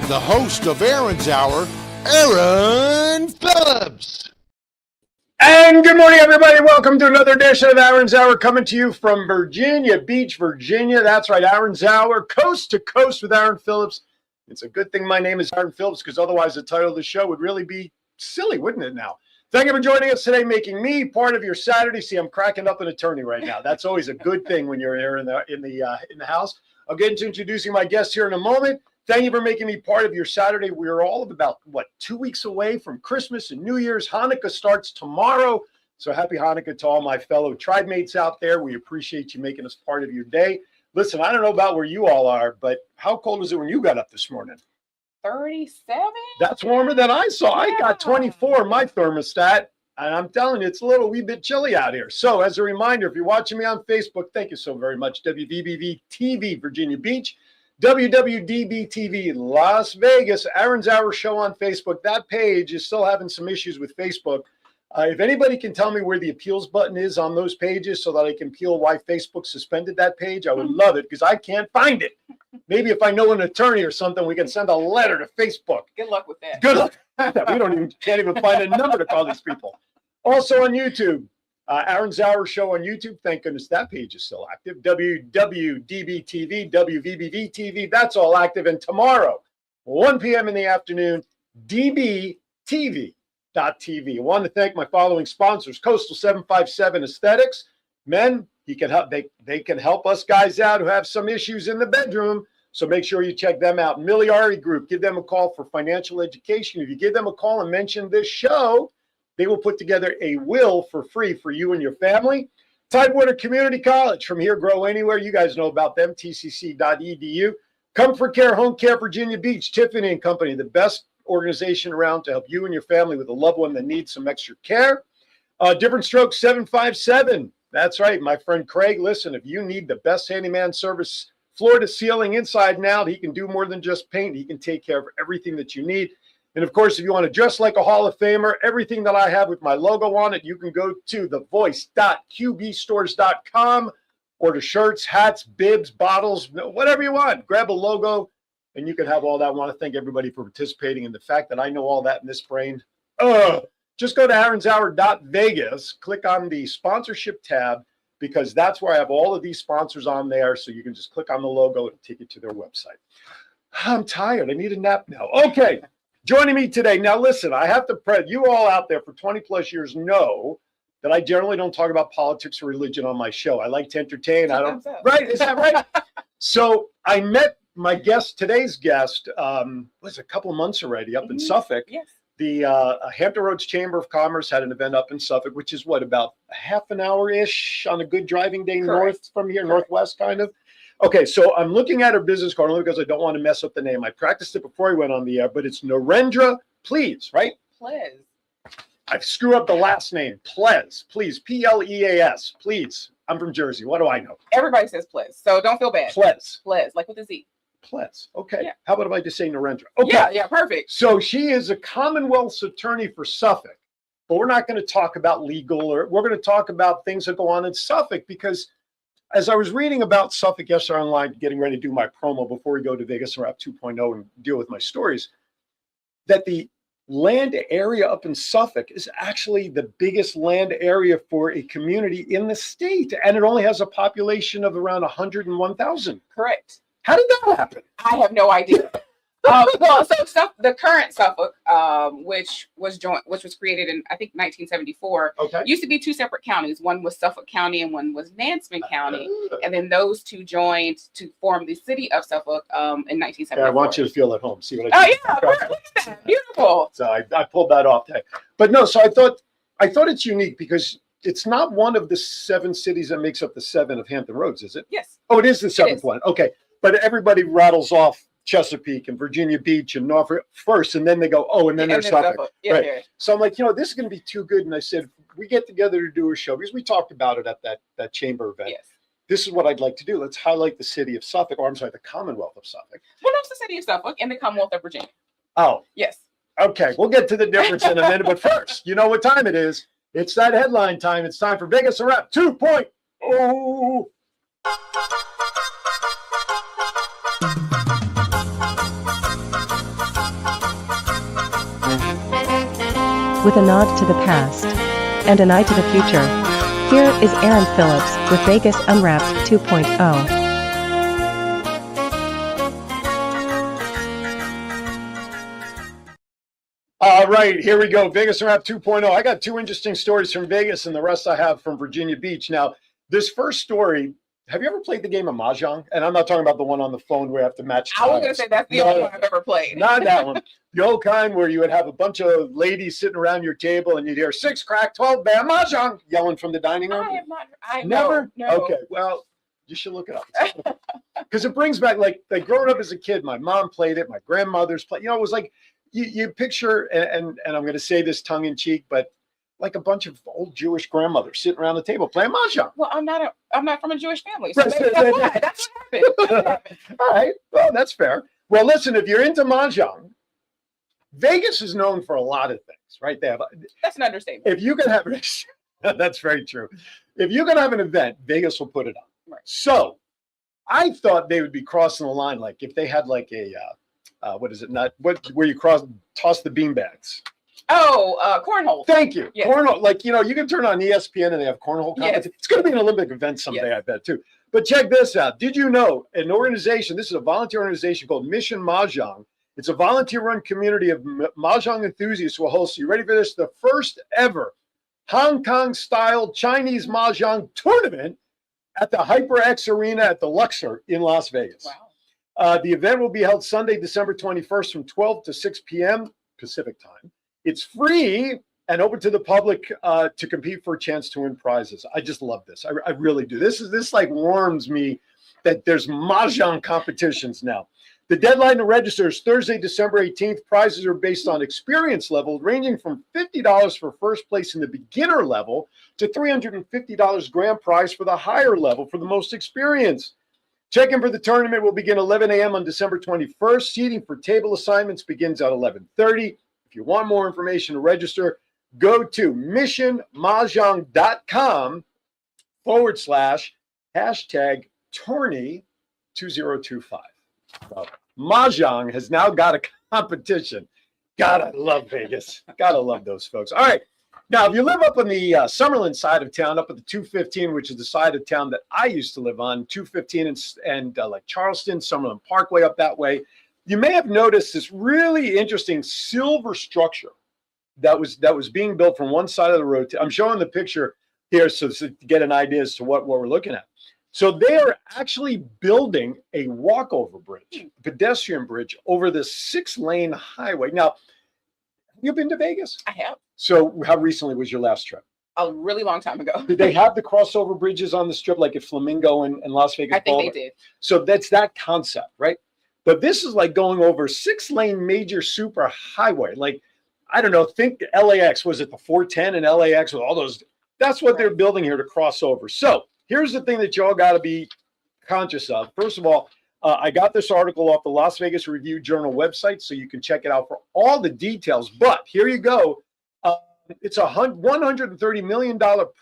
the host of Aaron's Hour, Aaron Phillips. And good morning, everybody. Welcome to another edition of Aaron's Hour, coming to you from Virginia Beach, Virginia. That's right, Aaron's Hour, coast to coast with Aaron Phillips. It's a good thing my name is Aaron Phillips, because otherwise the title of the show would really be silly, wouldn't it now? Thank you for joining us today, making me part of your Saturday. See, I'm cracking up an attorney right now. That's always a good thing when you're here in the house. I'll get into introducing my guests here in a moment. Thank you for making me part of your Saturday. We're all of about, 2 weeks away from Christmas and New Year's. Hanukkah starts tomorrow. So happy Hanukkah to all my fellow tribe mates out there. We appreciate you making us part of your day. Listen, I don't know about where you all are, but how cold was it when you got up this morning? 37? That's warmer than I saw. Yeah. I got 24 in my thermostat. And I'm telling you, it's a wee bit chilly out here. So as a reminder, if you're watching me on Facebook, thank you so very much. WVBV TV, Virginia Beach. WWDB TV, Las Vegas, Aaron's Hour show on Facebook. That page is still having some issues with Facebook. If anybody can tell me where the appeals button is on those pages so that I can appeal why Facebook suspended that page, I would love it, because I can't find it. Maybe if I know an attorney or something, we can send a letter to Facebook. Good luck with that. Good luck. We can't even find a number to call these people. Also on YouTube. Aaron's Hour show on YouTube. Thank goodness that page is still active. WWDB TV, WVBV TV, that's all active. And tomorrow, 1 p.m. in the afternoon, DBTV.TV. I want to thank my following sponsors: Coastal 757 Aesthetics. Men, they can help us guys out who have some issues in the bedroom. So make sure you check them out. Miliari Group, give them a call for financial education. If you give them a call and mention this show, they will put together a will for free for you and your family. Tidewater Community College, from here, grow anywhere. You guys know about them, tcc.edu. Comfort Care Home Care, Virginia Beach, Tiffany & Company, the best organization around to help you and your family with a loved one that needs some extra care. Different Strokes 757. That's right, my friend Craig. Listen, if you need the best handyman service, floor to ceiling, inside and out, he can do more than just paint. He can take care of everything that you need. And of course, if you want to dress like a Hall of Famer, everything that I have with my logo on it, you can go to thevoice.qbstores.com, order shirts, hats, bibs, bottles, whatever you want. Grab a logo and you can have all that. I want to thank everybody for participating. And the fact that I know all that in this brain, just go to aaronshour.vegas, click on the sponsorship tab, because that's where I have all of these sponsors on there. So you can just click on the logo and take you to their website. I'm tired. I need a nap now. Okay. Joining me today. Now, listen, I have to you all out there for 20 plus years know that I generally don't talk about politics or religion on my show. I like to entertain. Right? Is that right? So I met my guest, today's guest, was a couple of months already up in Suffolk. Yes. The Hampton Roads Chamber of Commerce had an event up in Suffolk, which is about a half an hour-ish on a good driving day. Correct. North from here, northwest kind of. Okay, so I'm looking at her business card only because I don't want to mess up the name. I practiced it before I went on the air, but it's Narendra Pleas, right? Pleas. I screw up the last name. Pleas, please. Pleas, please. I'm from Jersey. What do I know? Everybody says Pleas, so don't feel bad. Pleas. Pleas, like with a Z. Pleas. Okay. Yeah. How about if I just say Narendra? Okay. Yeah, perfect. So she is a Commonwealth's attorney for Suffolk, but we're not going to talk about legal, or we're going to talk about things that go on in Suffolk, because as I was reading about Suffolk yesterday online, getting ready to do my promo before we go to Vegas Wrap 2.0 and deal with my stories, that the land area up in Suffolk is actually the biggest land area for a community in the state. And it only has a population of around 101,000. Correct. How did that happen? I have no idea. The current Suffolk, which was created in, I think, 1974, used to be two separate counties. One was Suffolk County and one was Nansemond County. And then those two joined to form the city of Suffolk in 1974. Yeah, I want you to feel at home. See what I did? Oh, yeah. Look at that. Beautiful. So I pulled that off. But no, so I thought it's unique because it's not one of the 7 cities that makes up the 7 of Hampton Roads, is it? Yes. Oh, it is the 7th one. Okay. But everybody rattles off Chesapeake and Virginia Beach and Norfolk first, and then they go, and then there's Suffolk. Yeah, right. Yeah. So I'm like, this is going to be too good. And I said, we get together to do a show, because we talked about it at that chamber event. Yes. This is what I'd like to do. Let's highlight the city of Suffolk, or I'm sorry, the Commonwealth of Suffolk. Well, no, it's the city of Suffolk and the Commonwealth of Virginia. Oh. Yes. Okay, we'll get to the difference in a minute. But first, you know what time it is. It's that headline time. It's time for Vegas Wrap 2.0. with a nod to the past and an eye to the future. Here is Aaron Phillips with Vegas Unwrapped 2.0. All right, here we go. Vegas Unwrapped 2.0. I got two interesting stories from Vegas and the rest I have from Virginia Beach. Now, this first story, have you ever played the game of Mahjong? And I'm not talking about the one on the phone where you have to match times. I was going to say that's the only one I've ever played. Not that one. The old kind where you would have a bunch of ladies sitting around your table and you'd hear 6 crack, 12 bam, Mahjong yelling from the dining room. I have not. I Never? No. Okay, well, you should look it up. Because it brings back, like growing up as a kid, my mom played it, my grandmother's played, it was like, you picture, and I'm going to say this tongue in cheek, but like a bunch of old Jewish grandmothers sitting around the table playing Mahjong. Well, I'm not from a Jewish family, so Right. maybe that's what happened. All right, well, that's fair. Well, listen, if you're into Mahjong, Vegas is known for a lot of things, right? They have, That's an understatement. if you can have, that's very true. If you can have an event, Vegas will put it on. Right. So I thought they would be crossing the line, like if they had like a, what is it? Where you toss the beanbags. Oh, cornhole. Thank you. Yes. Cornhole, like, you can turn on ESPN and they have cornhole competition. Yes. It's going to be an Olympic event someday, Yes. I bet, too. But check this out. Did you know an organization, this is a volunteer organization called Mission Mahjong. It's a volunteer-run community of Mahjong enthusiasts who will host, you ready for this, the first ever Hong Kong-style Chinese Mahjong tournament at the HyperX Arena at the Luxor in Las Vegas. Wow. The event will be held Sunday, December 21st from 12 to 6 p.m. Pacific time. It's free and open to the public to compete for a chance to win prizes. I just love this. I really do. This like warms me that there's Mahjong competitions now. The deadline to register is Thursday, December 18th. Prizes are based on experience level, ranging from $50 for first place in the beginner level to $350 grand prize for the higher level for the most experience. Check-in for the tournament will begin 11 a.m. on December 21st. Seating for table assignments begins at 11:30. If you want more information to register, go to missionmahjong.com/tourney2025. Mahjong has now got a competition. God, I love Vegas. Gotta love those folks. All right. Now, if you live up on the Summerlin side of town, up at the 215, which is the side of town that I used to live on, 215 and like Charleston, Summerlin Parkway up that way, you may have noticed this really interesting silver structure that was being built from one side of the road. I'm showing the picture here so to get an idea as to what we're looking at. So they are actually building a walkover bridge, pedestrian bridge over this 6-lane highway. Now, have you been to Vegas? I have. So how recently was your last trip? A really long time ago. Did they have the crossover bridges on the strip like at Flamingo and Las Vegas? I think they did. So that's that concept, right? But this is like going over 6-lane major super highway. Like, I don't know, think LAX. Was it the 410 in LAX with all those? That's what they're building here to cross over. So here's the thing that y'all got to be conscious of. First of all, I got this article off the Las Vegas Review Journal website, so you can check it out for all the details. But here you go. It's a $130 million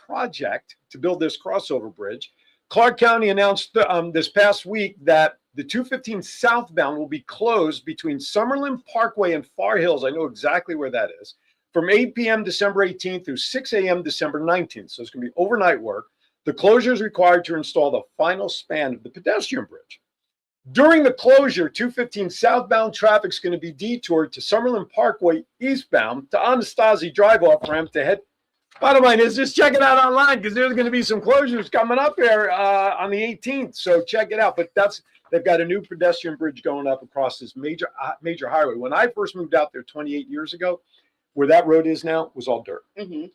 project to build this crossover bridge. Clark County announced this past week that the 215 southbound will be closed between Summerlin Parkway and Far Hills. I know exactly where that is. From 8 p.m. December 18th through 6 a.m. December 19th. So it's going to be overnight work. The closure is required to install the final span of the pedestrian bridge. During the closure, 215 southbound traffic is going to be detoured to Summerlin Parkway eastbound to Anastasi drive-off ramp to head. Bottom line is just check it out online because there's going to be some closures coming up here on the 18th. So check it out. But they've got a new pedestrian bridge going up across this major highway. When I first moved out there 28 years ago, where that road is now was all dirt. Mm-hmm.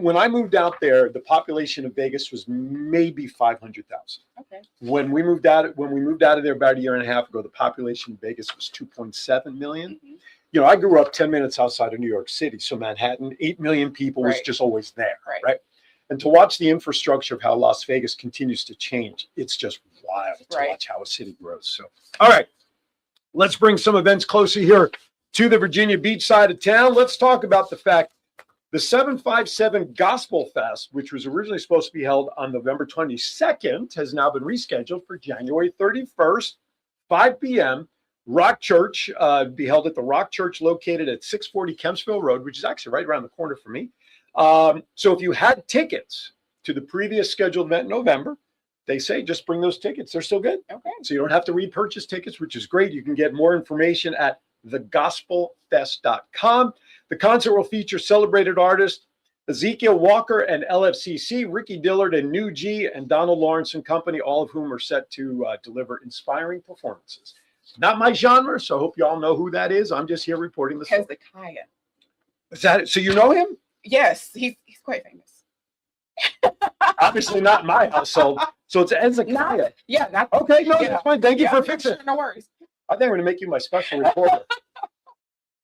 When I moved out there, the population of Vegas was maybe 500,000. Okay. When we moved out of there about a year and a half ago, the population of Vegas was 2.7 million. Mm-hmm. You know, I grew up 10 minutes outside of New York City, so Manhattan, 8 million people was Right. just always there, Right. And to watch the infrastructure of how Las Vegas continues to change, it's just wild to Right. watch how a city grows. So, all right, let's bring some events closer here to the Virginia Beach side of town. Let's talk about the fact the 757 Gospel Fest, which was originally supposed to be held on November 22nd, has now been rescheduled for January 31st, 5 p.m., Rock Church, be held at the Rock Church located at 640 Kempsville Road, which is actually right around the corner for me. So if you had tickets to the previous scheduled event in November, they say just bring those tickets. They're still good. Okay. So you don't have to repurchase tickets, which is great. You can get more information at thegospelfest.com. The concert will feature celebrated artists Ezekiel Walker and LFCC, Ricky Dillard and New G, and Donald Lawrence and Company, all of whom are set to deliver inspiring performances. Not my genre, so I hope you all know who that is. I'm just here reporting the story. Hezekiah. Is that it? So you know him? Yes, he's quite famous. Obviously not in my household. So it's Hezekiah. Yeah, not Okay, no, Yeah. that's fine. Thank you for yeah, fixing it. sure, no worries. I think I'm going to make you my special reporter.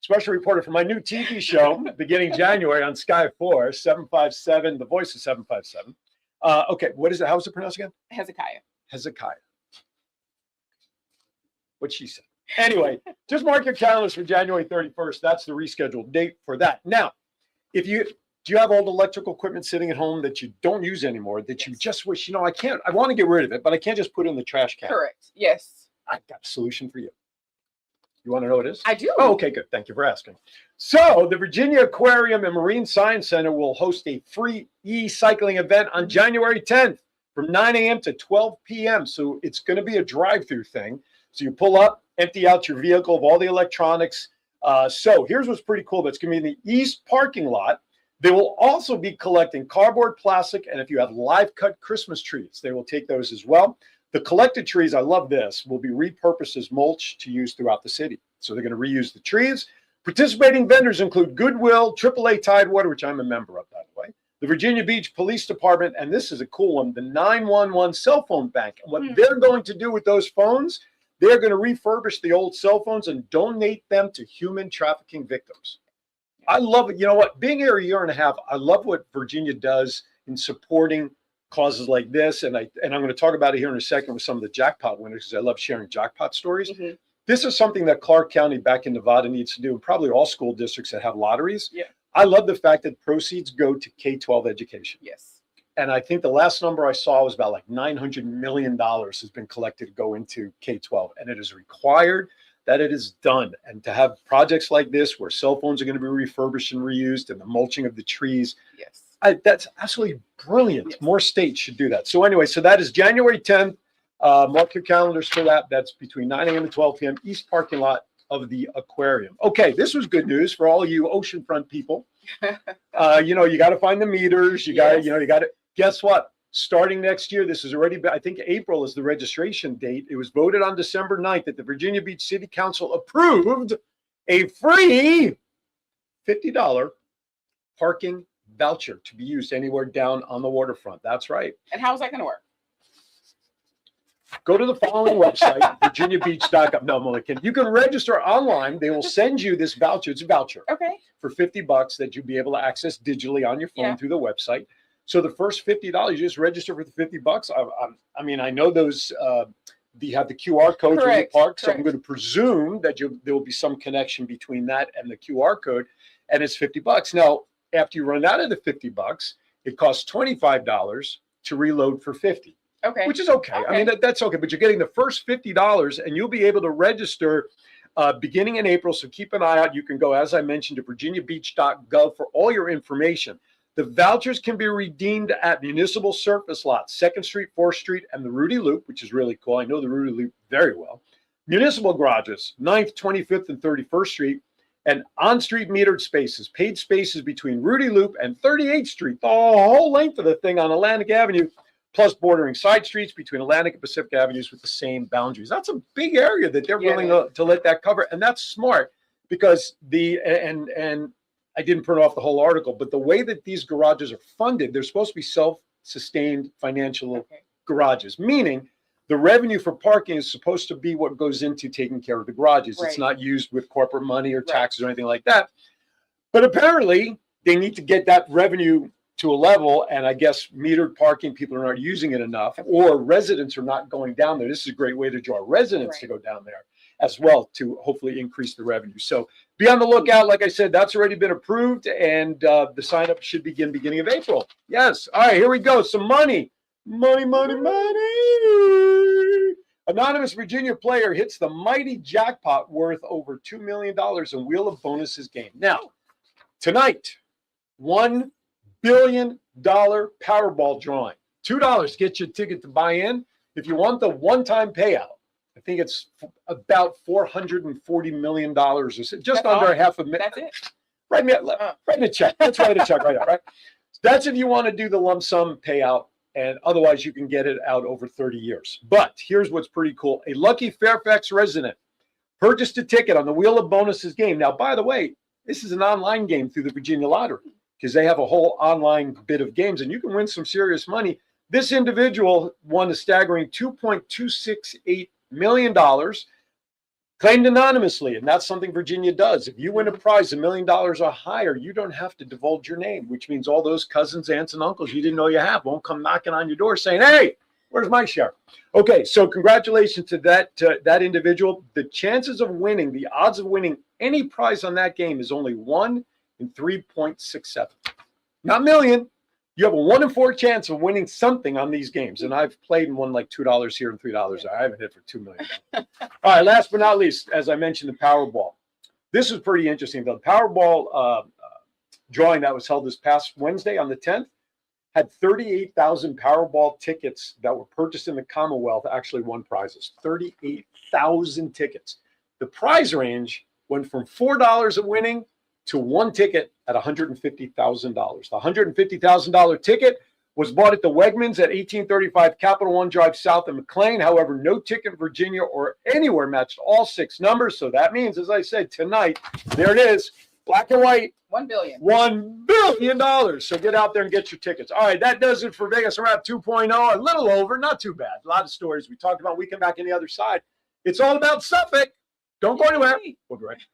Special reporter for my new TV show beginning January on Sky 4, 757, The Voice of 757. Okay, what is it? How's it pronounced again? Hezekiah. Hezekiah. What she said. Anyway, just mark your calendars for January 31st. That's the rescheduled date for that. Now, do you have old electrical equipment sitting at home that you don't use anymore, that you just wish, I want to get rid of it, but I can't just put it in the trash can? Correct. Yes. I've got a solution for you. You want to know what it is? I do. Oh, okay, good. Thank you for asking. So the Virginia Aquarium and Marine Science Center will host a free e-cycling event on January 10th from 9 a.m. to 12 p.m. So it's going to be a drive-through thing. So you pull up, empty out your vehicle of all the electronics. So here's what's pretty cool. That's going to be in the east parking lot. They will also be collecting cardboard, plastic, and if you have live cut Christmas trees, they will take those as well. The collected trees, I love this, will be repurposed as mulch to use throughout the city. So they're going to reuse the trees. Participating vendors include Goodwill, AAA Tidewater, which I'm a member of, by the way, the Virginia Beach Police Department, and this is a cool one, the 911 cell phone bank. And what they're going to do with those phones, they're going to refurbish the old cell phones and donate them to human trafficking victims. I love it. You know what? Being here a year and a half, I love what Virginia does in supporting causes like this. And I'm going to talk about it here in a second with some of the jackpot winners because I love sharing jackpot stories. Mm-hmm. This is something that Clark County back in Nevada needs to do, and probably all school districts that have lotteries. Yeah. I love the fact that proceeds go to K-12 education. Yes. And I think the last number I saw was about like $900 million has been collected to go into K-12. And it is required that it is done. And to have projects like this where cell phones are going to be refurbished and reused and the mulching of the trees. Yes. That's absolutely brilliant. Yes. More states should do that. So anyway, so that is January 10th. Mark your calendars for that. That's between 9 a.m. and 12 p.m. East parking lot of the aquarium. Okay, this was good news for all you oceanfront people. You got to find the meters. You got to, guess what? Starting next year, this is already, I think April is the registration date. It was voted on December 9th that the Virginia Beach City Council approved a free $50 parking voucher to be used anywhere down on the waterfront. That's right. And how's that going to work? Go to the following website, virginiabeach.com. No, Milliken. You can register online. They will send you this voucher. It's a voucher. Okay. For $50 that you'll be able to access digitally on your phone through the website. So the first $50, you just register for the $50. I mean, I know those. You have the QR code for the park, so I'm going to presume that there will be some connection between that and the QR code, and it's $50. Now, after you run out of the $50, it costs $25 to reload for $50. Okay. Which is okay. I mean, that's okay. But you're getting the first $50, and you'll be able to register beginning in April. So keep an eye out. You can go, as I mentioned, to virginiabeach.gov for all your information. The vouchers can be redeemed at municipal surface lots, 2nd Street, 4th Street, and the Rudy Loop, which is really cool. I know the Rudy Loop very well. Municipal garages, 9th, 25th, and 31st Street, and on-street metered spaces, paid spaces between Rudy Loop and 38th Street, the whole length of the thing on Atlantic Avenue, plus bordering side streets between Atlantic and Pacific Avenues with the same boundaries. That's a big area that they're willing to let that cover. And that's smart because and I didn't print off the whole article, but the way that these garages are funded, they're supposed to be self-sustained financial garages, meaning the revenue for parking is supposed to be what goes into taking care of the garages. Right. It's not used with corporate money or taxes or anything like that. But apparently they need to get that revenue to a level, and I guess metered parking, people are not using it enough, or residents are not going down there. This is a great way to draw residents to go down there as well to hopefully increase the revenue. So be on the lookout. Like I said, that's already been approved, and the sign up should begin beginning of April. Yes. All right, here we go. Some money. Money. Anonymous Virginia player hits the mighty jackpot worth over $2 million in Wheel of Bonuses game. Now, tonight, $1 billion Powerball drawing. $2 gets you a ticket to buy in. If you want the one-time payout, I think it's about $440 million or so, just under $500,000. That's it. Write me a check. Let's write a check right now, right? That's if you want to do the lump sum payout, and otherwise you can get it out over 30 years. But here's what's pretty cool. A lucky Fairfax resident purchased a ticket on the Wheel of Bonuses game. Now, by the way, this is an online game through the Virginia Lottery because they have a whole online bit of games, and you can win some serious money. This individual won a staggering $2.268 million, claimed anonymously, and that's something Virginia does. If you win a prize $1 million or higher, you don't have to divulge your name, which means all those cousins, aunts, and uncles you didn't know you have won't come knocking on your door saying, "Hey, where's my share?" Okay, so congratulations to that individual. The chances of winning, the odds of winning any prize on that game is only 1 in 3.67. Not million. You have a 1 in 4 chance of winning something on these games. And I've played and won like $2 here and $3 there. I haven't hit for $2 million. All right, last but not least, as I mentioned, the Powerball. This was pretty interesting. The Powerball drawing that was held this past Wednesday on the 10th had 38,000 Powerball tickets that were purchased in the Commonwealth actually won prizes. 38,000 tickets. The prize range went from $4 of winning to one ticket at $150,000. The $150,000 ticket was bought at the Wegmans at 1835 Capital One Drive South in McLean. However, no ticket in Virginia or anywhere matched all 6 numbers. So that means, as I said, tonight, there it is, black and white. $1 billion. $1 billion. So get out there and get your tickets. All right, that does it for Vegas Wrap 2.0. A little over, not too bad. A lot of stories we talked about. We come back on the other side. It's all about Suffolk. Don't go anywhere. We'll be right back.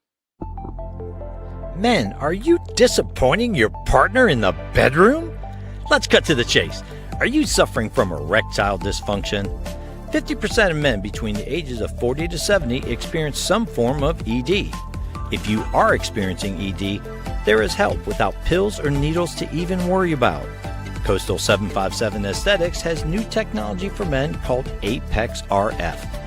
Men, are you disappointing your partner in the bedroom? Let's cut to the chase. Are you suffering from erectile dysfunction? 50% of men between the ages of 40 to 70 experience some form of ED. If you are experiencing ED, there is help without pills or needles to even worry about. Coastal 757 Aesthetics has new technology for men called Apex RF.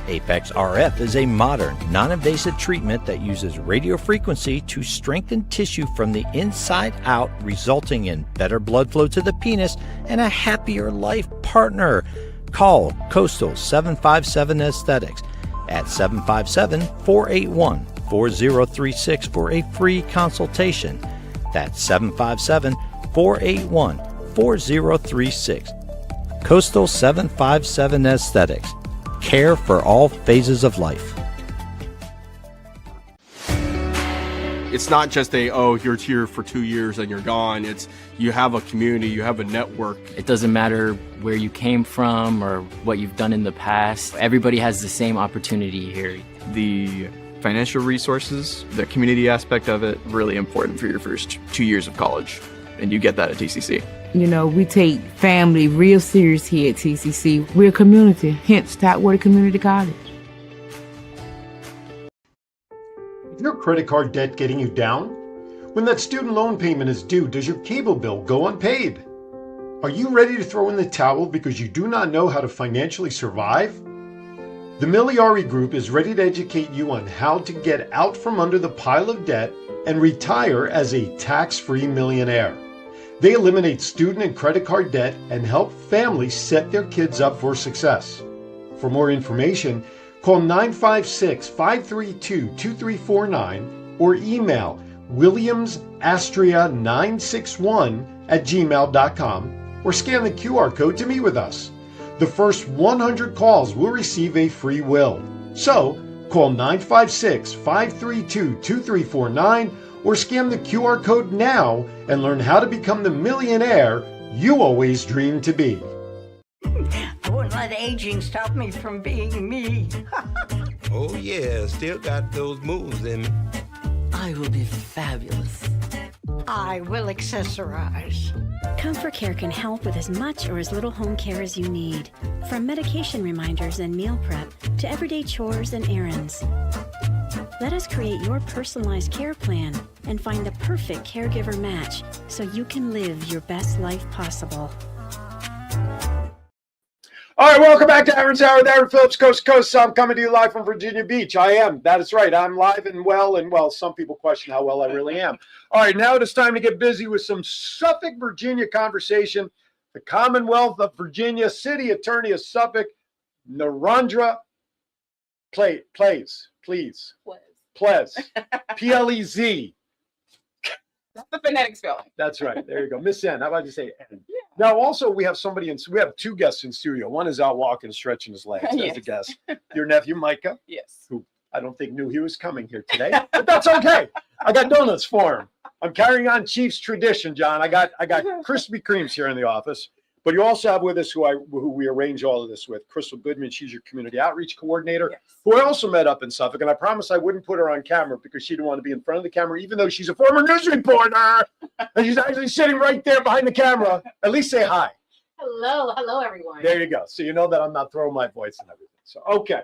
Apex RF is a modern, non-invasive treatment that uses radio frequency to strengthen tissue from the inside out, resulting in better blood flow to the penis and a happier life partner. Call Coastal 757 Aesthetics at 757-481-4036 for a free consultation. That's 757-481-4036. Coastal 757 Aesthetics. Care for all phases of life. It's not just you're here for 2 years and you're gone. It's you have a community, you have a network. It doesn't matter where you came from or what you've done in the past. Everybody has the same opportunity here. The financial resources, the community aspect of it, really important for your first 2 years of college. And you get that at TCC. You know, we take family real serious here at TCC. We're a community, hence Topwater Community College. Is your credit card debt getting you down? When that student loan payment is due, does your cable bill go unpaid? Are you ready to throw in the towel because you do not know how to financially survive? The Miliari Group is ready to educate you on how to get out from under the pile of debt and retire as a tax-free millionaire. They eliminate student and credit card debt and help families set their kids up for success. For more information, call 956-532-2349 or email williamsastria961@gmail.com or scan the QR code to meet with us. The first 100 calls will receive a free will. So, call 956-532-2349 or scan the QR code now and learn how to become the millionaire you always dreamed to be. I wouldn't let aging stop me from being me. Oh yeah, still got those moves in me. I will be fabulous. I will accessorize. Comfort Care can help with as much or as little home care as you need. From medication reminders and meal prep to everyday chores and errands. Let us create your personalized care plan and find the perfect caregiver match so you can live your best life possible. All right, welcome back to Aaron's Hour with Aaron Phillips, coast to coast. I'm coming to you live from Virginia Beach. I am. That is right. I'm live and well, some people question how well I really am. All right, now it is time to get busy with some Suffolk, Virginia conversation. The Commonwealth of Virginia, City Attorney of Suffolk, Narendra Plez, Plez, P-L-E-Z. That's the phonetic spelling. That's right. There you go. Miss N. How about you say N? Yeah. Now, also, we have two guests in studio. One is out walking, stretching his legs as a guest. Your nephew, Micah. Yes. Who I don't think knew he was coming here today, but that's okay. I got donuts for him. I'm carrying on Chiefs tradition, John. I got Krispy Kremes here in the office. But you also have with us who we arrange all of this with, Crystal Goodman. She's your community outreach coordinator, yes, who I also met up in Suffolk. And I promised I wouldn't put her on camera because she didn't want to be in front of the camera, even though she's a former news reporter. And she's actually sitting right there behind the camera. At least say hi. Hello, everyone. There you go. So you know that I'm not throwing my voice and everything. So, okay.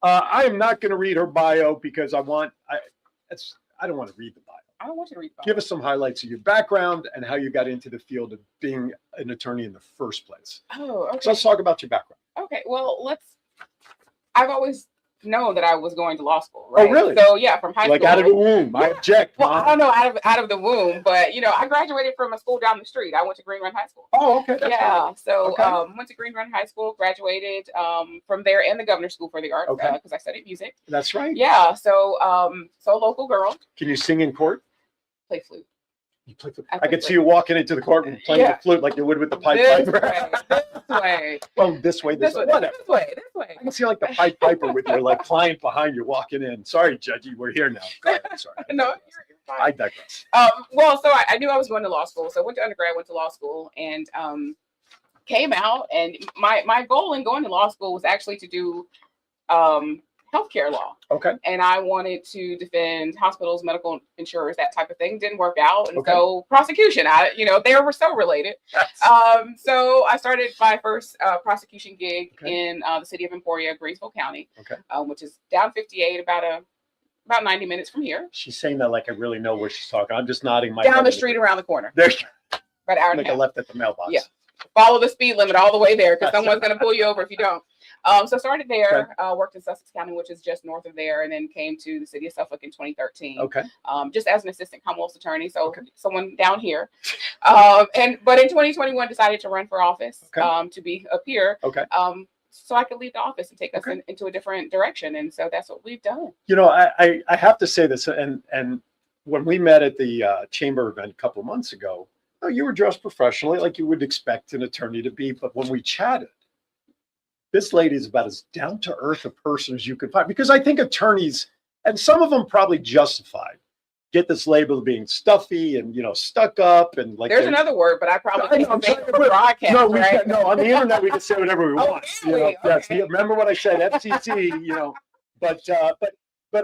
I am not going to read her bio because I don't want to read the bio. I don't want you to read the bio. Give us some highlights of your background and how you got into the field of being an attorney in the first place. Oh, okay. So let's talk about your background. Okay, well, I've always known that I was going to law school, right? Oh, really? So yeah, from high school. Like out of the womb. I object. Well, I don't know, out of the womb, but I graduated from a school down the street. I went to Green Run High School. Oh, okay. That's right. So okay. Went to Green Run High School, graduated from there and the Governor's School for the Arts because I studied music. That's right. Yeah. So so local girl. Can you sing in court? Play flute. You play flute. I could see you walking into the courtroom playing the flute like you would with the Pied Piper. This way. Well, this way. Whatever. This way. I can see like the Pied Piper with your client behind you walking in. Sorry, Judgy, we're here now. Go ahead. Sorry. No, you're fine. I digress. Well, so I knew I was going to law school. So I went to undergrad, went to law school, and came out. And my goal in going to law school was actually to do healthcare law. Okay. And I wanted to defend hospitals, medical insurers, that type of thing. Didn't work out. And so prosecution, they were so related. So I started my first prosecution gig in the city of Emporia, Greensville County, which is down 58, about 90 minutes from here. She's saying that like I really know where she's talking. I'm just nodding my head. Down the street, around the corner. There. About an hour and a Like half. I left at the mailbox. Yeah. Follow the speed limit all the way there because someone's going to pull you over if you don't. So started there, worked in Sussex County, which is just north of there, and then came to the city of Suffolk in 2013. Okay. Just as an assistant Commonwealth attorney, so someone down here. But in 2021 decided to run for office, to be a peer. Okay. So I could leave the office and take us into a different direction, and so that's what we've done. I have to say this, and when we met at the chamber event a couple of months ago, you were dressed professionally like you would expect an attorney to be, but when we chatted, this lady is about as down-to-earth a person as you could find. Because I think attorneys, and some of them probably justified, get this label of being stuffy and stuck up and like. There's another word, but I probably can't say it for broadcast. No, right? No, on the internet we can say whatever we want. Really? Yes, remember what I said, FCC. But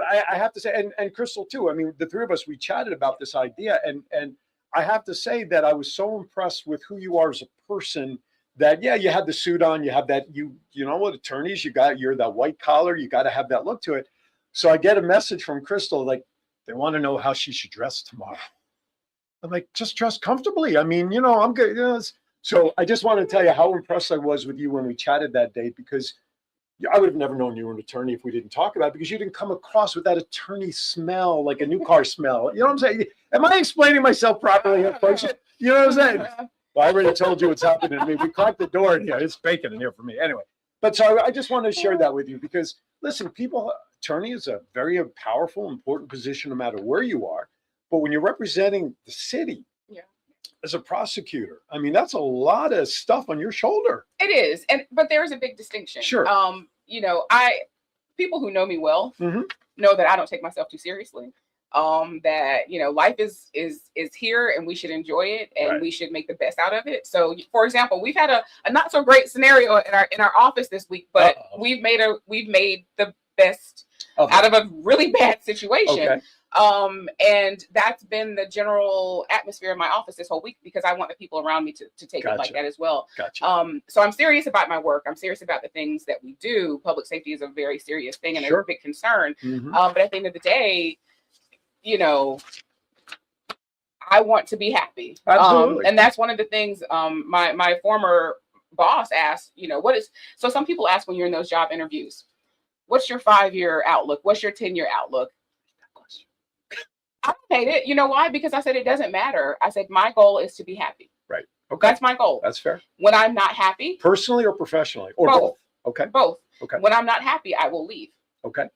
I have to say, and Crystal too. I mean, the three of us, we chatted about this idea, and I have to say that I was so impressed with who you are as a person. That you had the suit on, you have that you know what attorneys you're that white collar, you got to have that look to it. So I get a message from Crystal like they want to know how she should dress tomorrow. I'm like, just dress comfortably. I mean, I'm good. So I just want to tell you how impressed I was with you when we chatted that day because I would have never known you were an attorney if we didn't talk about it because you didn't come across with that attorney smell like a new car smell. You know what I'm saying? Am I explaining myself properly, folks? You know what I'm saying? Well, I already told you what's happening to me. We cracked the door in here. It's bacon in here for me. Anyway, but so I just wanted to share that with you because, listen, attorney is a very powerful, important position no matter where you are. But when you're representing the city as a prosecutor, I mean, that's a lot of stuff on your shoulder. It is. But there is a big distinction. Sure. People who know me well know that I don't take myself too seriously. That life is here and we should enjoy it and we should make the best out of it. So for example, we've had a not so great scenario in our office this week, but we've made the best out of a really bad situation. And that's been the general atmosphere in my office this whole week because I want the people around me to take it like that as well. So I'm serious about my work. I'm serious about the things that we do. Public safety is a very serious thing and a big concern. But at the end of the day, I want to be happy. Absolutely. And that's one of the things my former boss asked, so some people ask when you're in those job interviews, what's your 5-year outlook? What's your 10-year outlook? I hate it. You know why? Because I said it doesn't matter. I said my goal is to be happy. Right. Okay. That's my goal. That's fair. When I'm not happy, personally or professionally, or both. Okay. Both. Okay. When I'm not happy, I will leave. Okay.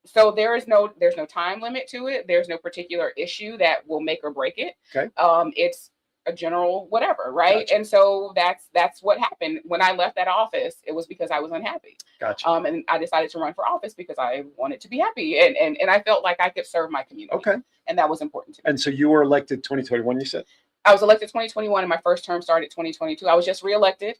So there's no time limit to it. There's no particular issue that will make or break it. Okay. It's a general whatever, right? Gotcha. And so that's what happened. When I left that office, it was because I was unhappy. Gotcha. And I decided to run for office because I wanted to be happy and I felt like I could serve my community. Okay. And that was important to me. And so you were elected 2021, you said? I was elected 2021 and my first term started 2022. I was just reelected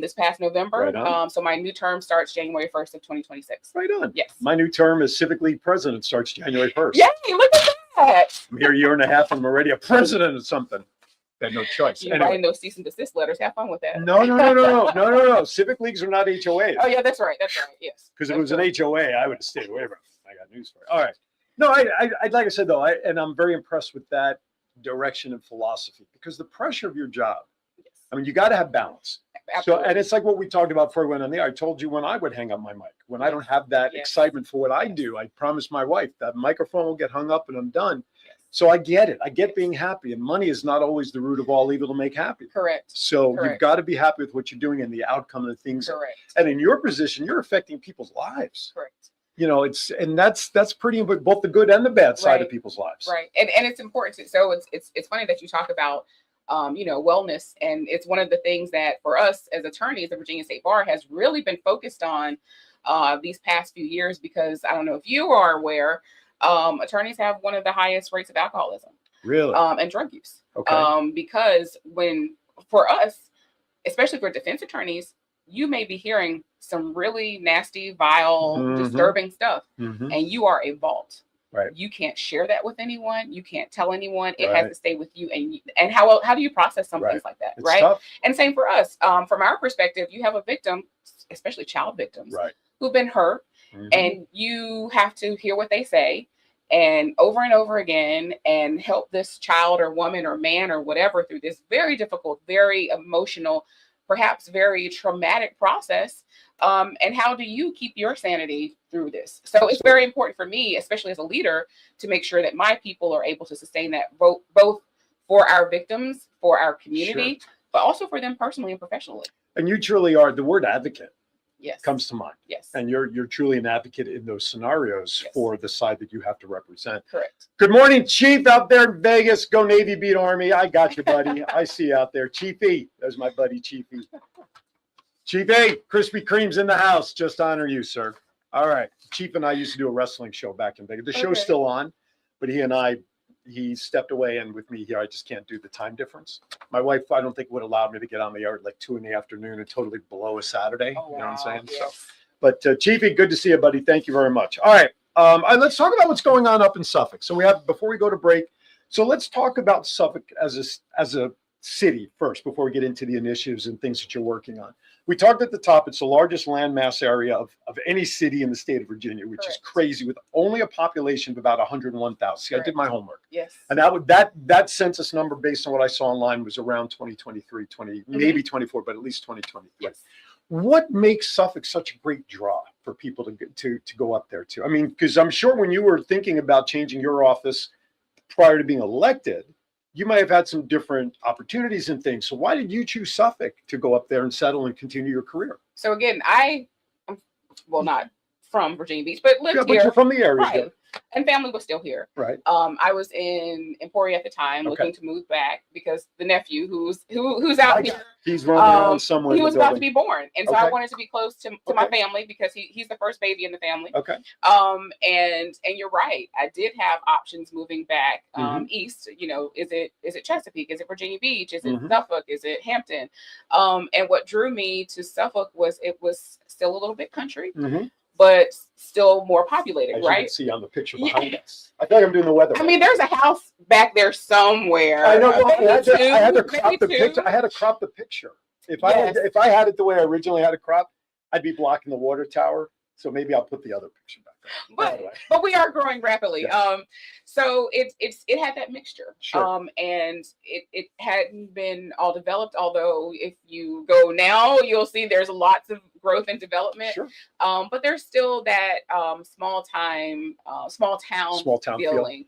this past November. Right on. So my new term starts January 1st of 2026. Right on. Yes. My new term as Civic League president starts January 1st. Yay, look at that. I'm here a year and a half and I'm already a president of something. Had no choice. You're Anyway. writing those cease and desist letters. Have fun with that. No. Civic leagues are not HOAs. Oh yeah, that's right. Yes. Because if it was an HOA, I would have stayed away from it. I got news for you. All right. No, I like I said though, and I'm very impressed with that direction and philosophy because the pressure of your job. Yes. I mean, you got to have balance. Absolutely. So, and it's like what we talked about before we went on the air. I told you when I would hang up my mic, when I don't have that excitement for what I do, I promised my wife that microphone will get hung up and I'm done. Yes. So I get it. I get being happy, and money is not always the root of all evil to make happy. Correct. So you've got to be happy with what you're doing and the outcome of the things. Correct. And in your position, you're affecting people's lives. Correct. That's pretty important, both the good and the bad side of people's lives. Right. And it's important. So it's funny that you talk about wellness, and it's one of the things that for us as attorneys, the Virginia State Bar has really been focused on these past few years, because I don't know if you are aware, attorneys have one of the highest rates of alcoholism. Really? And drug use. Okay. Because for us, especially for defense attorneys, you may be hearing some really nasty, vile, disturbing stuff, and you are a vault. Right. You can't share that with anyone. You can't tell anyone. It has to stay with you. And how do you process some things like that? It's right. Tough. And same for us. From our perspective, you have a victim, especially child victims, who've been hurt, and you have to hear what they say and over again and help this child or woman or man or whatever through this very difficult, very emotional, perhaps very traumatic process. And how do you keep your sanity through this? So it's very important for me, especially as a leader, to make sure that my people are able to sustain that both for our victims, for our community, but also for them personally and professionally. And you truly are. The word advocate comes to mind. Yes. And you're truly an advocate in those scenarios for the side that you have to represent. Correct. Good morning, Chief, out there in Vegas. Go Navy, beat Army. I got you, buddy. I see you out there. Chiefy. There's my buddy, Chiefy. Chief A, Krispy Kreme's in the house. Just to honor you, sir. All right. Chief and I used to do a wrestling show back in Vegas. The show's still on, but he stepped away, and with me here, I just can't do the time difference. My wife, I don't think, would allow me to get on the air at like 2 p.m. and totally blow a Saturday. You know what I'm saying? Yes. So, but Chiefy, good to see you, buddy. Thank you very much. All right. Let's talk about what's going on up in Suffolk. So before we go to break, so let's talk about Suffolk as a city first, before we get into the initiatives and things that you're working on. We talked at the top, it's the largest landmass area of any city in the state of Virginia, which is crazy, with only a population of about 101,000. See, I did my homework. Yes. And that census number, based on what I saw online, was around 2023, maybe 24, but at least 2023. Yes. What makes Suffolk such a great draw for people to go up there to? I mean, because I'm sure when you were thinking about changing your office prior to being elected, you might have had some different opportunities and things. So why did you choose Suffolk to go up there and settle and continue your career? So again, I'm not from Virginia Beach, but lived here. But you're from the area. Right. And family was still here. Right. I was in Emporia at the time, looking to move back because the nephew who's out here, he's running around somewhere. He was about to be born, and so I wanted to be close to my Okay. family because he's the first baby in the family. Okay. And you're right. I did have options moving back east. You know, is it Chesapeake? Is it Virginia Beach? Is it Suffolk? Is it Hampton? And what drew me to Suffolk was it was still a little bit country. But still more populated, As right? you can see on the picture behind us. I feel like I'm doing the weather. I mean, there's a house back there somewhere. I know. Well, I had to Maybe crop the two. picture. I had to crop the picture. If I had it the way I originally had it cropped, I'd be blocking the water tower. So maybe I'll put the other picture back there. But we are growing rapidly. Yes. So it had that mixture. Sure. And it hadn't been all developed, although if you go now, you'll see there's lots of growth and development. Sure. But there's still that small town feeling.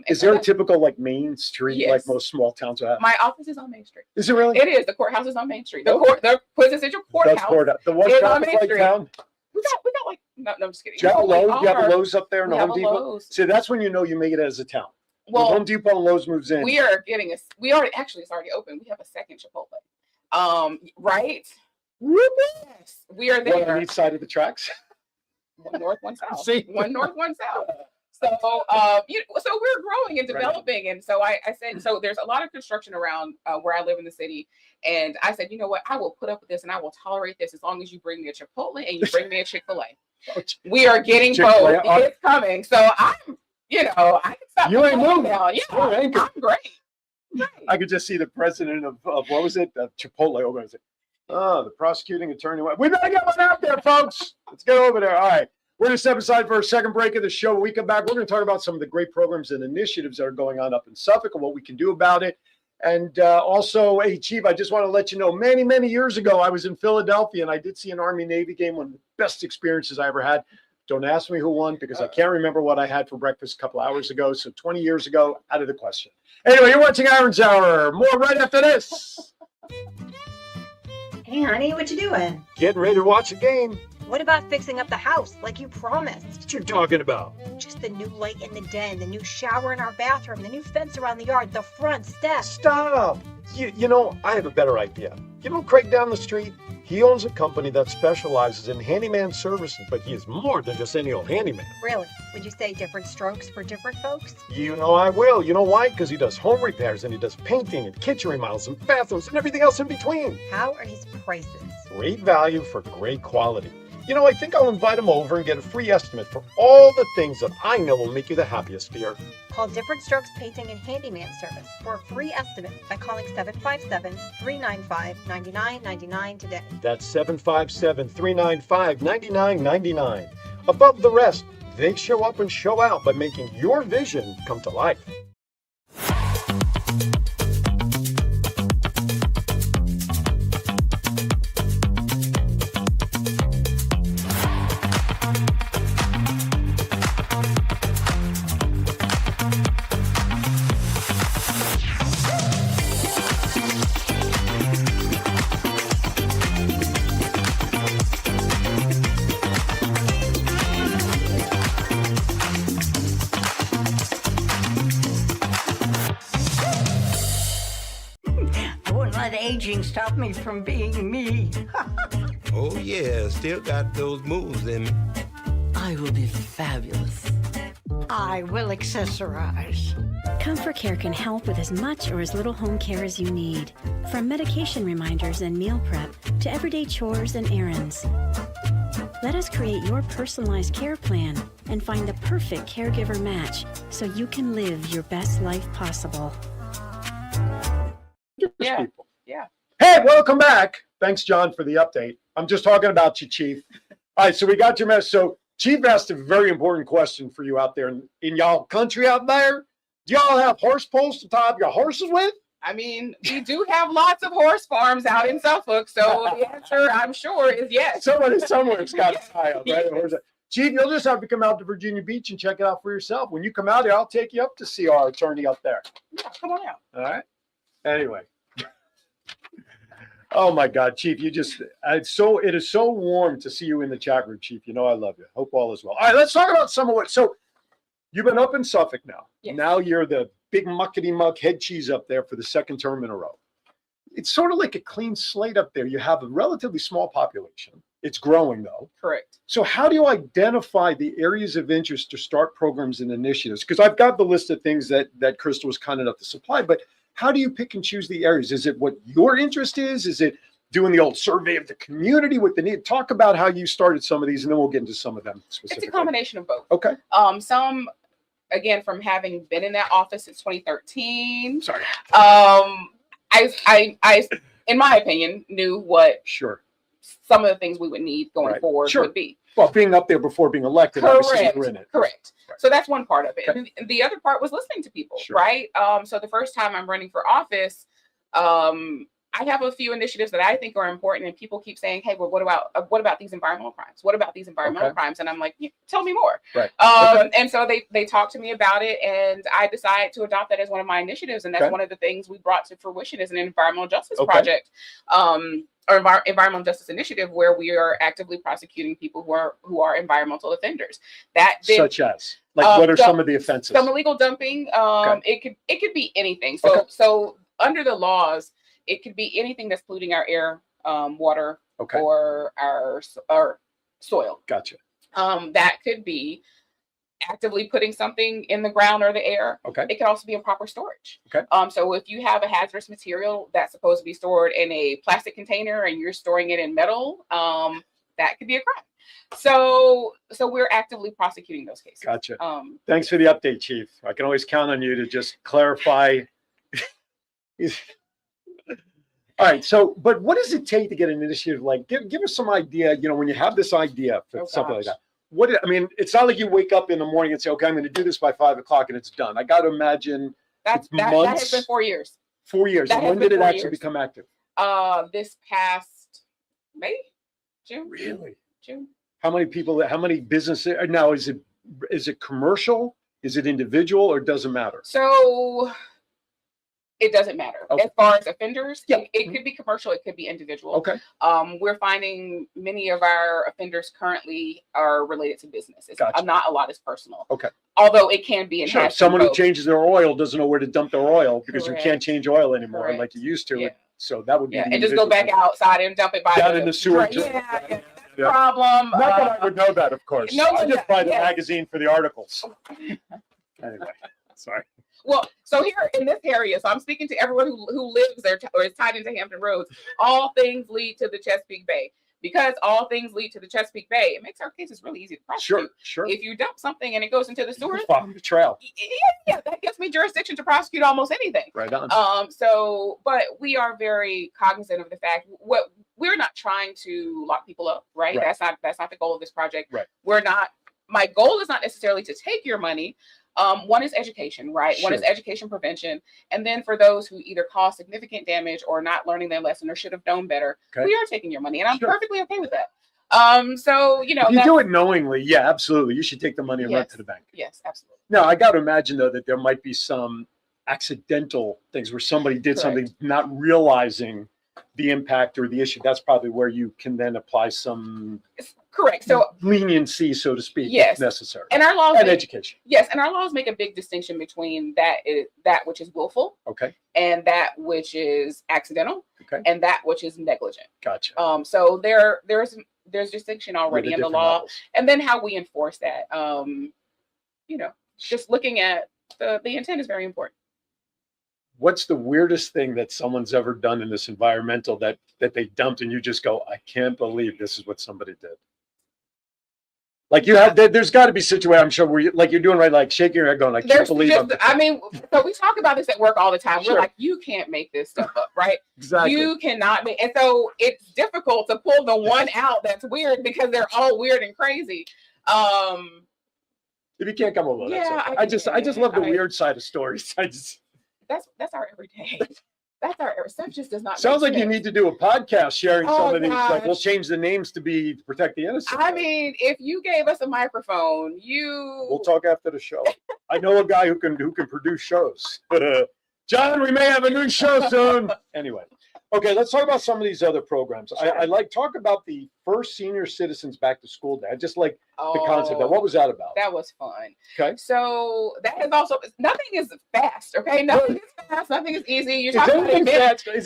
Is there a typical like main street Yes. like most small towns have? My office is on Main Street. Is it really? It is. The courthouse is on Main Street. The quintessential That's courthouse. The one is on traffic Main light Street. town. We got like no, I'm just kidding. Do you have a No, we Lowe's? Do you have a are. Lowe's up there in We the have Home a Depot? Lowe's. See, that's when you know you make it as a town. Well, when Home Depot and Lowe's moves in. we are getting it's already open. We have a second Chipotle. Right? Yes, we are One there. on each side of the tracks. One north, one south. See? One north, one south. So, so we're growing and developing, and so I said, so there's a lot of construction around where I live in the city, and I said, you know what, I will put up with this, and I will tolerate this as long as you bring me a Chipotle and you bring me a Chick-fil-A. We are getting both. It's coming. So I can stop. You ain't moving now. Yeah, I'm great. I could just see the president of what was it? Chipotle over there. Oh, the prosecuting attorney. We better get one out there, folks. Let's get over there. All right. We're going to step aside for a second break of the show. When we come back, we're going to talk about some of the great programs and initiatives that are going on up in Suffolk and what we can do about it. And also, hey, Chief, I just want to let you know, many, many years ago, I was in Philadelphia and I did see an Army-Navy game, one of the best experiences I ever had. Don't ask me who won because I can't remember what I had for breakfast a couple hours ago. So 20 years ago, out of the question. Anyway, you're watching Aaron's Hour. More right after this. Hey, honey, what you doing? Getting ready to watch a game. What about fixing up the house like you promised? What you talking about? Just the new light in the den, the new shower in our bathroom, the new fence around the yard, the front steps. Stop. You know, I have a better idea. You know Craig down the street? He owns a company that specializes in handyman services, but he is more than just any old handyman. Really? Would you say different strokes for different folks? You know I will. You know why? Because he does home repairs and he does painting and kitchen remodels and bathrooms and everything else in between. How are his prices? Great value for great quality. You know, I think I'll invite him over and get a free estimate for all the things that I know will make you the happiest here. Call Different Strokes Painting and Handyman Service for a free estimate by calling 757-395-9999 today. That's 757-395-9999. Above the rest, they show up and show out by making your vision come to life. Aging stopped me from being me. Oh yeah, still got those moves in me. I will be fabulous. I will accessorize. Comfort Care can help with as much or as little home care as you need. From medication reminders and meal prep to everyday chores and errands. Let us create your personalized care plan and find the perfect caregiver match so you can live your best life possible. Yeah. Hey, welcome back. Thanks, John, for the update. I'm just talking about you, Chief. All right, so we got your message. So Chief asked a very important question for you out there in y'all country out there. Do y'all have horse poles to tie up your horses with? I mean, we do have lots of horse farms out in Suffolk, so the answer, I'm sure, is yes. Somebody somewhere's got to tie up, right? Chief, you'll just have to come out to Virginia Beach and check it out for yourself. When you come out here, I'll take you up to see our attorney up there. Yeah, come on out. All right. Anyway. Oh my God, Chief, it is so warm to see you in the chat room, Chief. You know I love you. Hope all is well. All right, let's talk about some of what. So you've been up in Suffolk now. Yes. Now you're the big muckety muck head cheese up there for the second term in a row. It's sort of like a clean slate up there. You have a relatively small population. It's growing though. Correct. So how do you identify the areas of interest to start programs and initiatives? Because I've got the list of things that Crystal was kind enough to supply, but how do you pick and choose the areas? Is it what your interest is? Is it doing the old survey of the community with the need? Talk about how you started some of these, and then we'll get into some of them specifically. It's a combination of both. Okay. Some, again, from having been in that office since 2013. Sorry. I, in my opinion, knew what sure some of the things we would need going forward would be. Well, being up there before being elected, obviously you're in it. Correct. So that's one part of it. Okay. And the other part was listening to people, right? So the first time I'm running for office, I have a few initiatives that I think are important, and people keep saying, "Hey, well, what about these environmental crimes? What about these environmental crimes?" And I'm like, "Tell me more." Right. And so they talked to me about it, and I decided to adopt that as one of my initiatives, and that's one of the things we brought to fruition as an environmental justice project, or environmental justice initiative, where we are actively prosecuting people who are environmental offenders. That such as what are some of the offenses? Some illegal dumping. It could be anything. So under the laws, it could be anything that's polluting our air, water, or our soil. Gotcha. That could be actively putting something in the ground or the air. It could also be improper storage. So if you have a hazardous material that's supposed to be stored in a plastic container and you're storing it in metal, that could be a crime. So we're actively prosecuting those cases. Gotcha. Thanks for the update, Chief. I can always count on you to just clarify. All right. So, but what does it take to get an initiative like? Give us some idea. When you have this idea for something like that. It's not like you wake up in the morning and say, "Okay, I'm going to do this by 5 o'clock," and it's done. I got to imagine that has been 4 years. 4 years. And when did it actually become active? This past May, June. Really? June. How many people? How many businesses? Now, is it commercial? Is it individual, or doesn't matter? So it doesn't matter. As far as offenders, it could be commercial, it could be individual. We're finding many of our offenders currently are related to businesses. Not a lot is personal. Although it can be. Someone who changes their oil doesn't know where to dump their oil because you can't change oil anymore like you used to. So that would be and just go back outside and dump it down in the sewer. Problem. Not that I would know that, of course. No, I just buy the magazine for the articles. Anyway, sorry. Well, so here in this area, so I'm speaking to everyone who lives there or is tied into Hampton Roads. All things lead to the Chesapeake Bay. Because all things lead to the Chesapeake Bay, it makes our cases really easy to prosecute. Sure. If you dump something and it goes into the sewer, follow the trail. Yeah, that gives me jurisdiction to prosecute almost anything. Right on. But we are very cognizant of the fact we're not trying to lock people up, right? That's not the goal of this project. Right. My goal is not necessarily to take your money. One is education, right? One is education prevention. And then for those who either cause significant damage or not learning their lesson or should have known better, we are taking your money. And I'm perfectly okay with that. If you do it knowingly, yeah, absolutely. You should take the money and run to the bank. Yes, absolutely. Now, I got to imagine, though, that there might be some accidental things where somebody did something not realizing the impact or the issue. That's probably where you can then apply some leniency, so to speak, if necessary. And our laws and education. Yes, and our laws make a big distinction between that which is willful, and that which is accidental, and that which is negligent. Gotcha. So there's distinction already in the law, and then how we enforce that. Just looking at the intent is very important. What's the weirdest thing that someone's ever done in this environmental that they dumped and you just go, I can't believe this is what somebody did? Like there's got to be situations, I'm sure, where you're doing right, like shaking your head going, I can't believe so we talk about this at work all the time. We're like, you can't make this stuff up, right? Exactly. You cannot make, and so it's difficult to pull the one out that's weird because they're all weird and crazy. If you can't come up with that, I just love the weird side of stories. That's our everyday. That's our stuff just does not. Sounds like you need to do a podcast sharing some of these. Like we'll change the names to protect the innocent. I mean, if you gave us a microphone, we'll talk after the show. I know a guy who can produce shows. But John, we may have a new show soon. Anyway. Okay, let's talk about some of these other programs. Sure. I like talk about the first senior citizens back to school day. I just like the concept of what was that about? That was fun. Okay. So that is also nothing is fast. Okay, nothing is fast. Nothing is easy. Is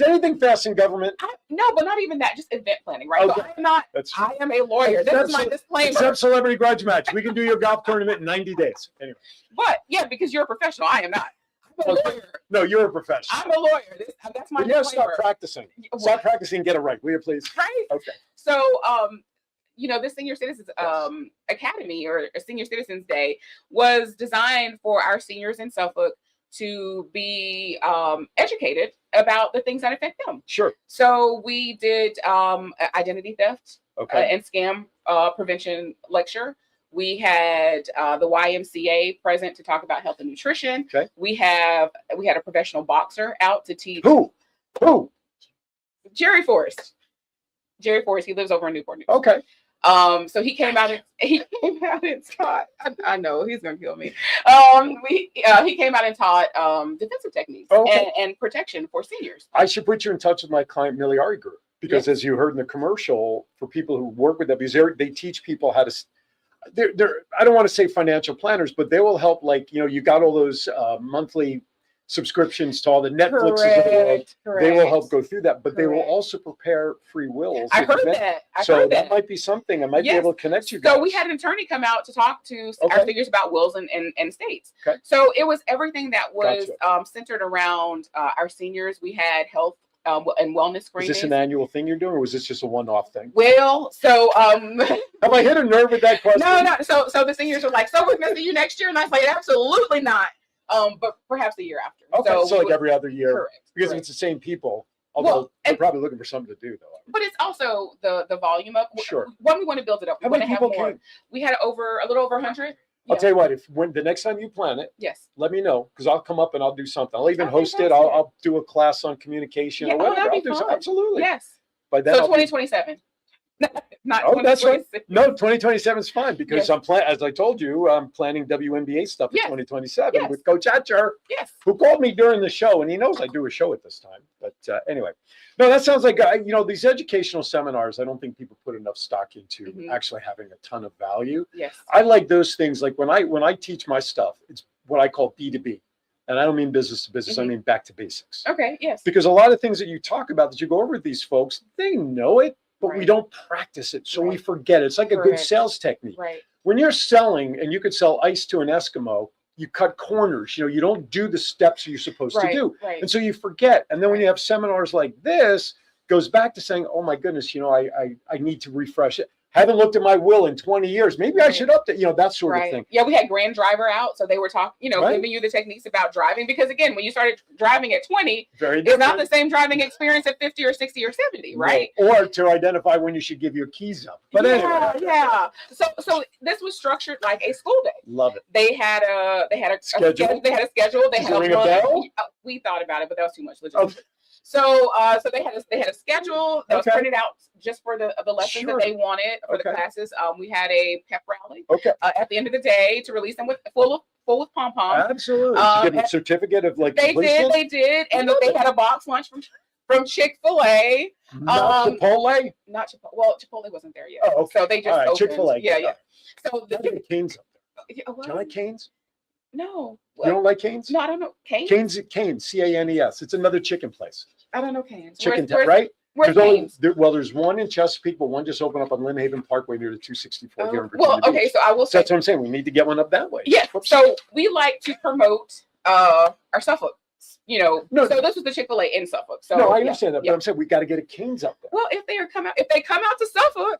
anything fast in government? No, but not even that. Just event planning, right? Okay. So I'm not. I am a lawyer. This is my disclaimer. Except Celebrity Grudge Match. We can do your golf tournament in 90 days. Anyway. But yeah, because you're a professional. I am not. No, you're a professional. I'm a lawyer. That's my. But you have to stop practicing. Stop practicing. Get it right, will you please? Right. Okay. So, the Senior Citizens Academy or Senior Citizens Day was designed for our seniors in Suffolk to be educated about the things that affect them. Sure. So we did identity theft Okay. and scam prevention lecture. We had the YMCA present to talk about health and nutrition. Okay. We had a professional boxer out to teach. Who? Jerry Forrest. Jerry Forrest. He lives over in Newport News. Okay. So he came out and taught. I know he's gonna kill me. He came out and taught defensive techniques and protection for seniors. I should put you in touch with my client Miliari Group because, as you heard in the commercial, for people who work with them, because they teach people how to. They're I don't want to say financial planners, but they will help. Like, you got all those monthly subscriptions to all the Netflixes of the world. They will help go through that, but they will also prepare free wills. I heard that. That might be something. I might be able to connect you guys. So we had an attorney come out to talk to our seniors about wills and estates. Okay. So it was everything that was centered around our seniors. We had health and wellness screenings. Is this an annual thing you're doing, or was this just a one-off thing? Well, so have I hit a nerve with that question? No. So the seniors were like, "So we're going to see you next year?" And I was like, "Absolutely not." But perhaps the year after. Okay, so like every other year. Correct. Because if it's the same people, although they're probably looking for something to do, though. But it's also the volume of. Sure. When we want to build it up, we How want many to have people more. came? We had a little over 100. I'll tell you what, when the next time you plan it, yes, let me know, because I'll come up and I'll do something. I'll even host it. I'll do a class on communication or whatever. That'd I'll be do fun. something. Absolutely. Yes. By then, so 2027. Not oh, that's right. 2026. No, 2027 is fine because I'm as I told you, I'm planning WNBA stuff in 2027 with Coach Hatcher, who called me during the show, and he knows I do a show at this time. But anyway, no, that sounds like these educational seminars. I don't think people put enough stock into actually having a ton of value. Yes, I like those things. Like when I teach my stuff, it's what I call B2B. And I don't mean business to business. I mean back to basics. Okay, yes. Because a lot of things that you talk about, that you go over with these folks, they know it, but we don't practice it. So we forget it. It's like a good sales technique. Right. When you're selling and you could sell ice to an Eskimo, you cut corners. You don't do the steps you're supposed to do. Right. And so you forget. And then when you have seminars like this, goes back to saying, oh my goodness, I need to refresh it. Haven't looked at my will in 20 years. Maybe I should update, that sort of thing. Yeah, we had Grand Driver out. So they were talking, giving you the techniques about driving. Because again, when you started driving at 20, it's not the same driving experience at 50 or 60 or 70, right? No. Or to identify when you should give your keys up. But anyway. Yeah. So this was structured like a school day. Love it. They had a schedule. They had a schedule. They had ring a bell? We thought about it, but that was too much logistics. So they had a schedule that was printed out just for the lessons that they wanted for the classes. We had a pep rally at the end of the day to release them with full with pom poms. Absolutely. Did you get a certificate of they did, and they had a box lunch from Chick-fil-A. Not Chipotle. Not Chipotle. Well, Chipotle wasn't there yet. Oh, okay. So they just opened. Chick-fil-A. Yeah. So the Canes up there. Do you like Canes? No. You don't like Canes? No, I don't know. Canes? Canes, C-A-N-E-S. It's another chicken place. I don't know Canes. Right? Where's Canes? There's one in Chesapeake, but one just opened up on Lynn Haven Parkway near the 264 here in Virginia Well, okay, Beach. so I will say. That's what I'm saying. We need to get one up that way. Yes. So we like to promote our Suffolk. So this was the Chick-fil-A in Suffolk. So no, I understand that, but I'm saying we got to get a Canes up there. Well, if they come out to Suffolk,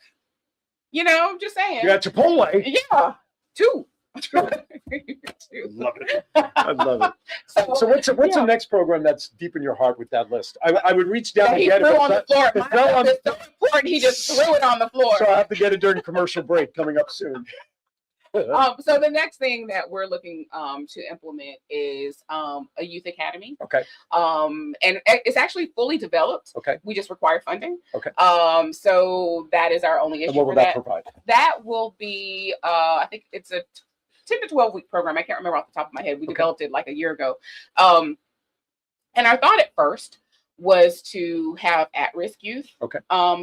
I'm just saying. You got Chipotle. Yeah, two. Love it. I love it. So what's the next program that's deep in your heart with that list? I would reach down and get it. On the floor. My stuff is so important. He just threw it on the floor. So I have to get it during commercial break coming up soon. So the next thing that we're looking to implement is a youth academy. Okay. And it's actually fully developed. Okay. We just require funding. Okay. So that is our only issue. And what will that provide? That will be I think it's a 10 to 12 week program. I can't remember off the top of my head. We developed it like a year ago. And our thought at first was to have at-risk youth,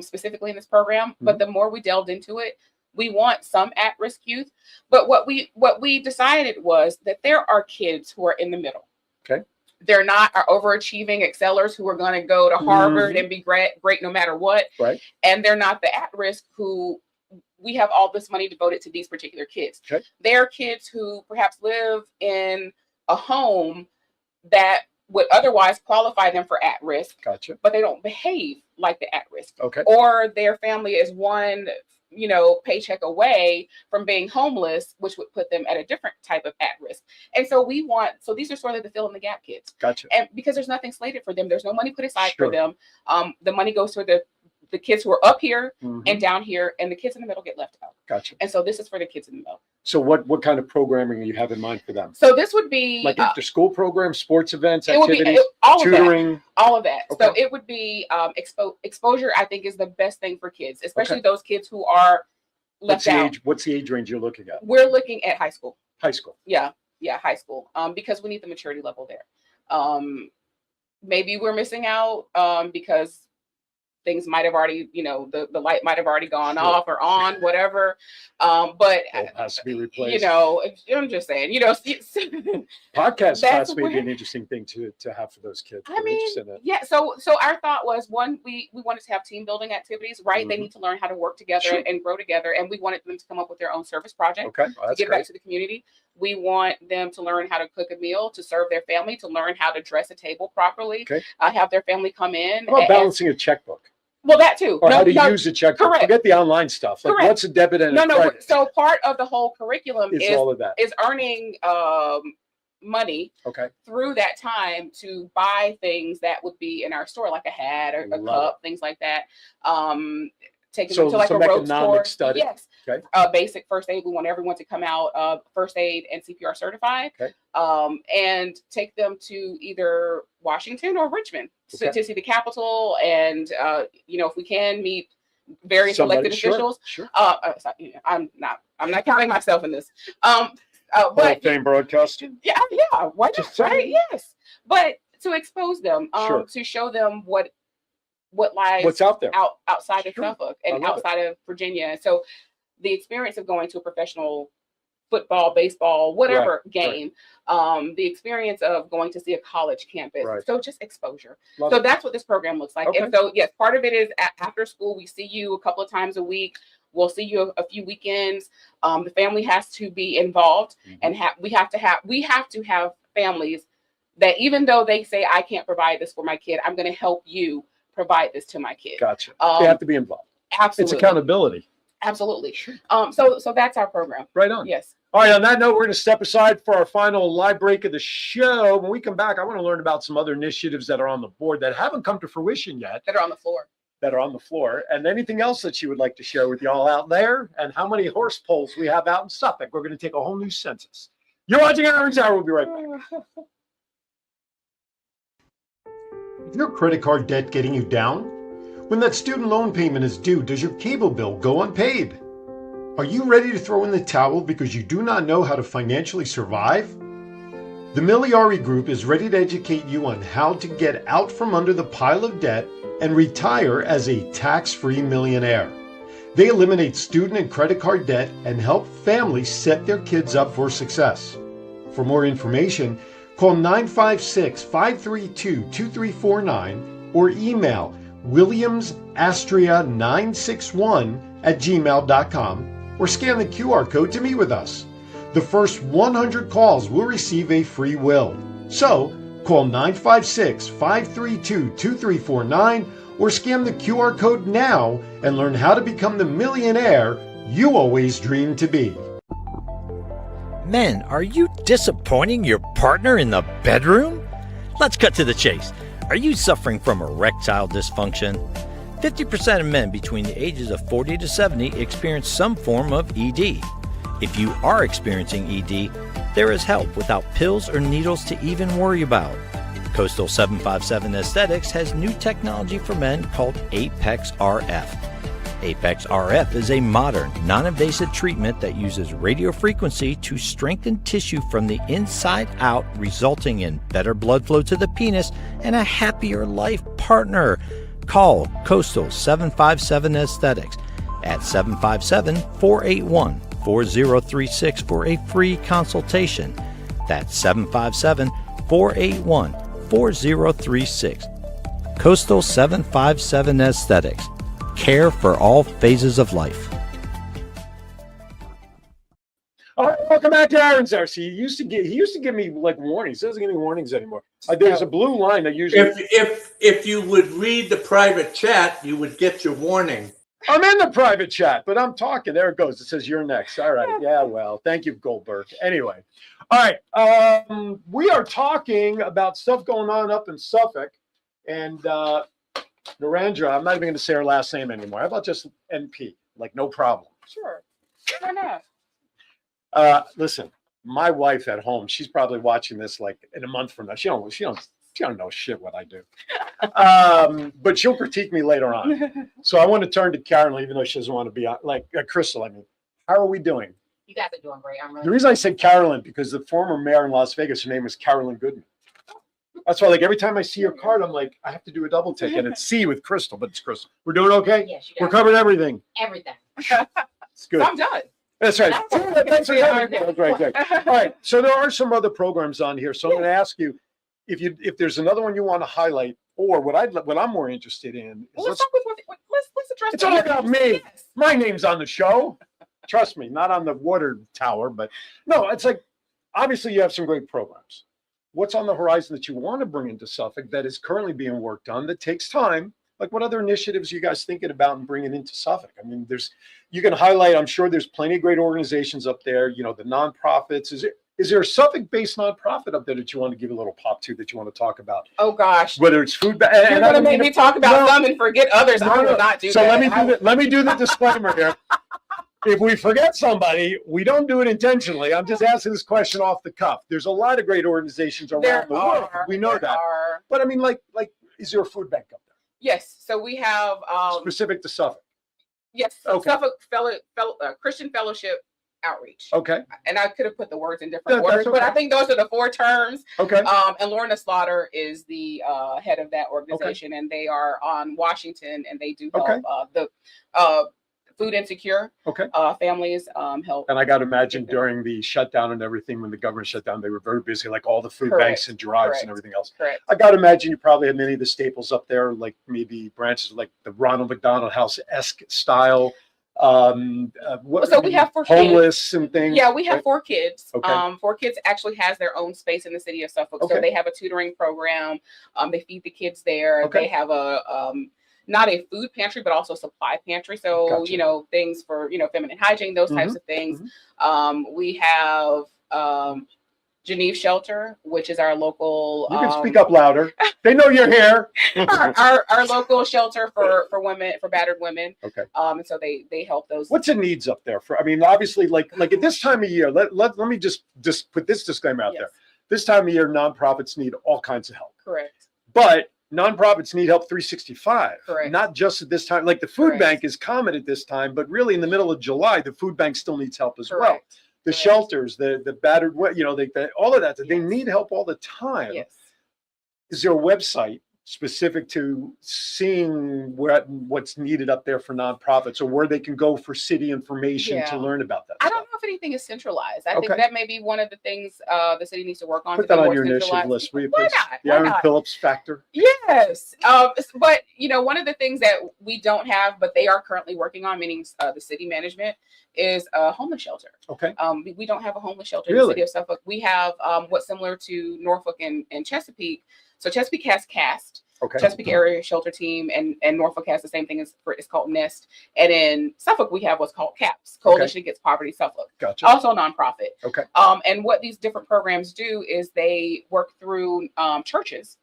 specifically in this program. Mm-hmm. But the more we delved into it, we want some at-risk youth. But what we decided was that there are kids who are in the middle. Okay. They're not our overachieving excellers who are going to go to Harvard and be great no matter what. Right. And they're not the at-risk who we have all this money devoted to these particular kids. Okay. They're kids who perhaps live in a home that would otherwise qualify them for at-risk. Gotcha. But they don't behave like the at-risk. Okay. Or their family is one paycheck away from being homeless, which would put them at a different type of at risk. And so these are sort of the fill in the gap kids. Gotcha. And because there's nothing slated for them, there's no money put aside Sure. for them. The money goes to the kids who are up here Mhm. and down here, and the kids in the middle get left out. Gotcha. And so this is for the kids in the middle. So what kind of programming do you have in mind for them? So this would be Like after school programs, sports events, it would be activities, all of that. tutoring. All of that. Okay. So it would be exposure. I think is the best thing for kids, especially those kids who are left out. What's the age range you're looking at? We're looking at high school. High school. Yeah, high school. Because we need the maturity level there. Maybe we're missing out because things might have already, the light might have already gone Sure. off or on, whatever. But It has to be replaced. I'm just saying, Podcast that's class may be where- an interesting thing to have for those kids. I They're mean, interested in it. yeah. So our thought was one, we wanted to have team building activities, right? They Mhm. need to learn how to work together Sure. and grow together, and we wanted them to come up with their own service project Okay, well, to that's give great. back to the community. We want them to learn how to cook a meal, to serve their family, to learn how to dress a table properly. Okay. Have their family come in. How about and- balancing a checkbook? Well, that too. Or No, how to no, use a checkbook? correct. Forget the online stuff. Like Correct. what's a debit and No, a no. credit? So part of the whole curriculum Is all of that. is earning money Okay. through that time to buy things that would be in our store, like a hat or a Love cup, things like that. Taking So them to like a some road economic store. study. Yes. Okay. Basic first aid. We want everyone to come out first aid and CPR certified. Okay. And take them to either Washington or Richmond Okay. to see the Capitol, and if we can meet various Somebody- elected sure, officials. sure. I'm not counting myself in this. Hall But of Fame broadcaster. yeah, why not? Just saying. Right? Yes, but to expose them, Sure. to show them what lies What's out there? outside of Sure. Suffolk I and love it. outside of Virginia. And so the experience of going to a professional football, baseball, whatever Right, game, the experience of going to see a college campus. Right. So just exposure. Love So it. that's what this program looks like. Okay. And so yes, part of it is after school, we see you a couple of times a week. We'll see you a few weekends. The family has to be involved, Mm-hmm. and we have to have families that, even though they say I can't provide this for my kid, I'm going to help you provide this to my kid. Gotcha. They have to be involved. Absolutely. It's accountability. Absolutely. So that's our program. Right on. Yes. All right, on that note, we're going to step aside for our final live break of the show. When we come back, I want to learn about some other initiatives that are on the board that haven't come to fruition yet, That are on the floor. and anything else that you would like to share with y'all out there, and how many horse polls we have out in Suffolk. We're going to take a whole new census. You're watching Aaron's Hour. We'll be right back. Is your credit card debt getting you down? When that student loan payment is due, does your cable bill go unpaid? Are you ready to throw in the towel because you do not know how to financially survive? The Miliari Group is ready to educate you on how to get out from under the pile of debt and retire as a tax-free millionaire. They eliminate student and credit card debt and help families set their kids up for success. For more information, call 956-532-2349 or email williamsastria961@gmail.com or scan the QR code to meet with us. The first 100 calls will receive a free will. So, call 956-532-2349 or scan the QR code now and learn how to become the millionaire you always dreamed to be. Men, are you disappointing your partner in the bedroom? Let's cut to the chase. Are you suffering from erectile dysfunction? 50% of men between the ages of 40 to 70 experience some form of ED. If you are experiencing ED, there is help without pills or needles to even worry about. Coastal 757 Aesthetics has new technology for men called Apex RF. Apex RF is a modern, non-invasive treatment that uses radio frequency to strengthen tissue from the inside out, resulting in better blood flow to the penis and a happier life partner. Call Coastal 757 Aesthetics at 757-481-4036 for a free consultation. That's 757-481-4036. Coastal 757 Aesthetics. Care for all phases of life. All right, welcome back to Aaron's Hour. See, he used to give me like warnings. He doesn't give me warnings anymore. There's a blue line that usually. If you would read the private chat, you would get your warning. I'm in the private chat, but I'm talking. There it goes. It says you're next. All right. Yeah, well, thank you, Goldberg. Anyway. All right. We are talking about stuff going on up in Suffolk. And Narendra, I'm not even going to say her last name anymore. How about just NP? Like, no problem. Sure. Why not? Listen, my wife at home, she's probably watching this like in a month from now. She don't know shit what I do. But she'll critique me later on. So I want to turn to Carolyn, even though she doesn't want to be on, like Crystal, I mean, how are we doing? You guys are doing great. I'm really The reason I said Carolyn, because the former mayor in Las Vegas, her name was Carolyn Goodman. That's why, like, every time I see your card, I'm like, I have to do a double take, and it's C with Crystal, but it's Crystal. We're doing okay? Yes, you We're got covered everything. everything. It's good. I'm done. That's right. That's That's right. All right. So there are some other programs on here. So I'm going to ask you if there's another one you want to highlight, or what I'm more interested in. Is Let's address. it's all about me. Yes. My name's on the show. Trust me, not on the water tower, but no, it's like, obviously you have some great programs. What's on the horizon that you want to bring into Suffolk that is currently being worked on that takes time? Like, what other initiatives are you guys thinking about and bringing into Suffolk? I mean, you can highlight, I'm sure there's plenty of great organizations up there, you know, the nonprofits. Is there a Suffolk-based nonprofit up there that you want to give a little pop to, that you want to talk about? Oh gosh. Whether it's food. You're going to make me talk about some and forget others. I will not do so that. let me do the disclaimer here. If we forget somebody, we don't do it intentionally. I'm just asking this question off the cuff. There's a lot of great organizations around the world. We know that. But I mean, like, is there a food bank up there? Yes. So we have Specific to Suffolk. Yes. Okay. Suffolk Christian Fellowship Outreach. Okay. And I could have put the words in different That's orders, but okay. I think those are the 4 terms. Okay. And Lorna Slaughter is the head of that organization, and they are on Washington, and they do help the food insecure families help. And I got to imagine during the shutdown and everything, when the government shut down, they were very busy, like all the food Correct. banks and drives Correct. and everything else. Correct. I got to imagine you probably have many of the staples up there, like maybe branches like the Ronald McDonald House-esque style. So we have 4 homeless kids. and things. Yeah, we have 4 kids. Okay. 4 kids actually has their own space in the city of Suffolk. Okay. So they have a tutoring program. They feed the kids there. Okay. They have a not a food pantry, but also supply pantry. So, Gotcha. you know, things for, you know, feminine hygiene, those types of things. We have Geneve Shelter, which is our local. You can speak up louder. They know you're here. our local shelter for women, for battered women. Okay. And so they help those. What's the needs up there for? I mean, obviously, like at this time of year, let me just put this disclaimer out there. This time of year, nonprofits need all kinds of help. Correct. But nonprofits need help 365. Correct. Not just at this time. Like the food bank is common at this time, but really in the middle of July, the food bank still needs help as well. The shelters, the battered, you know, all of that, they need help all the time. Yes. Is there a website specific to seeing what's needed up there for nonprofits, or where they can go for city information to learn about that? I don't know if anything is centralized. I think Okay. that may be one of the things the city needs to work on. Put to that be on more your initiative centralized. list, will you, Why please? not? The Why Aaron not? Phillips factor. Yes. But, you know, one of the things that we don't have, but they are currently working on, meaning the city management, is a homeless shelter. Okay. We don't have a homeless shelter in the Really? city of Suffolk. We have what's similar to Norfolk and Chesapeake. So Chesapeake has CAST. Okay. Chesapeake Area Shelter Team, and Norfolk has the same thing. It's called NEST. And in Suffolk, we have what's called CAPS, Coalition Against Poverty Suffolk. Gotcha. Also a nonprofit. Okay. And what these different programs do is they work through churches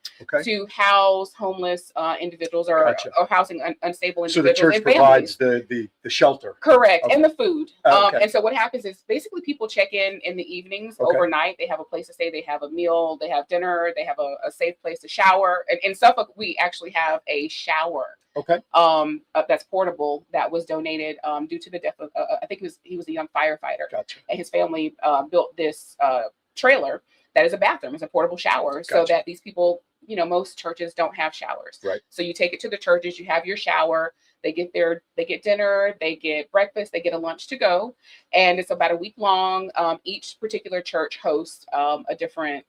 to house homeless individuals or housing unstable So the individuals. church and families. provides the shelter. Correct. Okay. And the food. Okay. And so what happens is basically people check in the evenings overnight. They have a place to stay. They have a meal. They have dinner. They have a safe place to shower. And in Suffolk, we actually have a shower. Okay. That's portable, that was donated due to the death of I think he was a young firefighter. Gotcha. And his family built this trailer that is a bathroom. It's a portable shower, so Gotcha. that these people, you know, most churches don't have showers. Right. So you take it to the churches, you have your shower, they get dinner, they get breakfast, they get a lunch to go, and it's about a week long. Each particular church hosts a different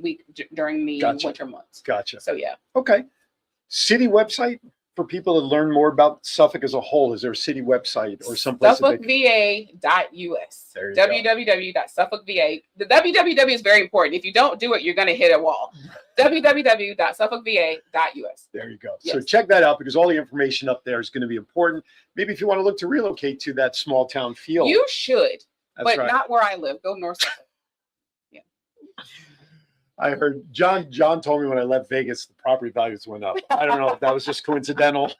week during the Gotcha. winter months. Gotcha. So yeah. Okay. City website? for people to learn more about Suffolk as a whole? Is there a city website or someplace? SuffolkVA.us. There you go. www.suffolkva. The www is very important. If you don't do it, you're going to hit a wall. www.suffolkva.us. There you go. Yes. So check that out because all the information up there is going to be important. Maybe if you want to look to relocate to that small town feel. You should, That's but right. not where I live. Go north. Suffolk. I heard John told me when I left Vegas, the property values went up. I don't know if that was just coincidental,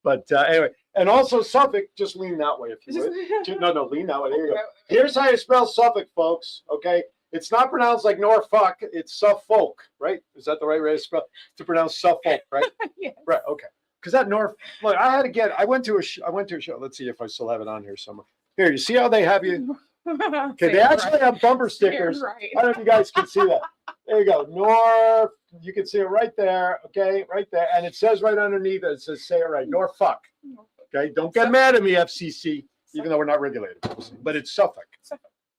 but anyway. And also Suffolk, just lean that way if you would. No, lean that way. There you go. Here's how you spell Suffolk, folks. Okay. It's not pronounced like Norfolk. It's Suffolk, right? Is that the right way to spell to pronounce Suffolk, right? Yes. Right. Okay. Because that Look, I had to get. I went to a show. Let's see if I still have it on here somewhere. Here, you see how they have you? Okay, they actually have bumper stickers. Right. I don't know if you guys can see that. There you go. North. You can see it right there. Okay, right there. And it says right underneath it says, say it right. Norfolk. Okay, don't get mad at me, FCC, even though we're not regulated. But it's Suffolk.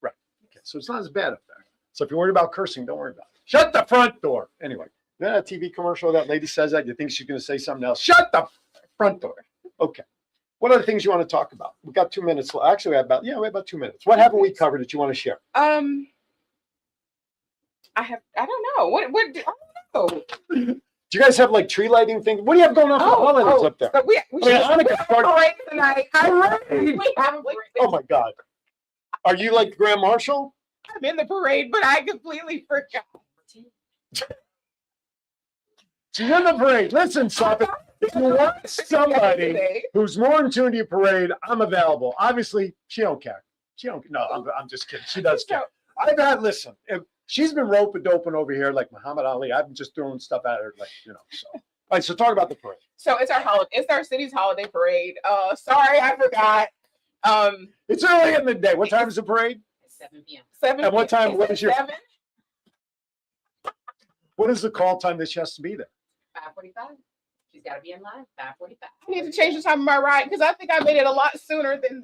Right. Okay, so it's not as bad up there. So if you're worried about cursing, don't worry about it. Shut the front door. Anyway, that TV commercial, that lady says that. You think she's going to say something else. Shut the front door. Okay. What other things you want to talk about? We've got 2 minutes. Actually, we have about 2 minutes. What haven't we covered that you want to share? I don't know. What I don't know. Do you guys have like tree lighting things? What do you have going on for the holidays up there? But we Hanukkah starts parade tonight. We have a parade. Oh my God. Are you like Grand Marshal? I'm in the parade, but I completely forgot. She's in the parade. Listen, Suffolk, if you want somebody who's more in tune to your parade, I'm available. Obviously, she don't care. No, I'm just kidding. She does care. Listen, if she's been rope-a-doping over here like Muhammad Ali. I've been just throwing stuff at her, like, so. All right, so talk about the parade. So it's our city's holiday parade. Sorry, I forgot. It's early in the day. What time is the parade? 7 p.m. 7 And what time? What is your? 7? What is the call time that she has to be there? 5:45. She's got to be in line. 5:45. I need to change the time of my ride because I think I made it a lot sooner than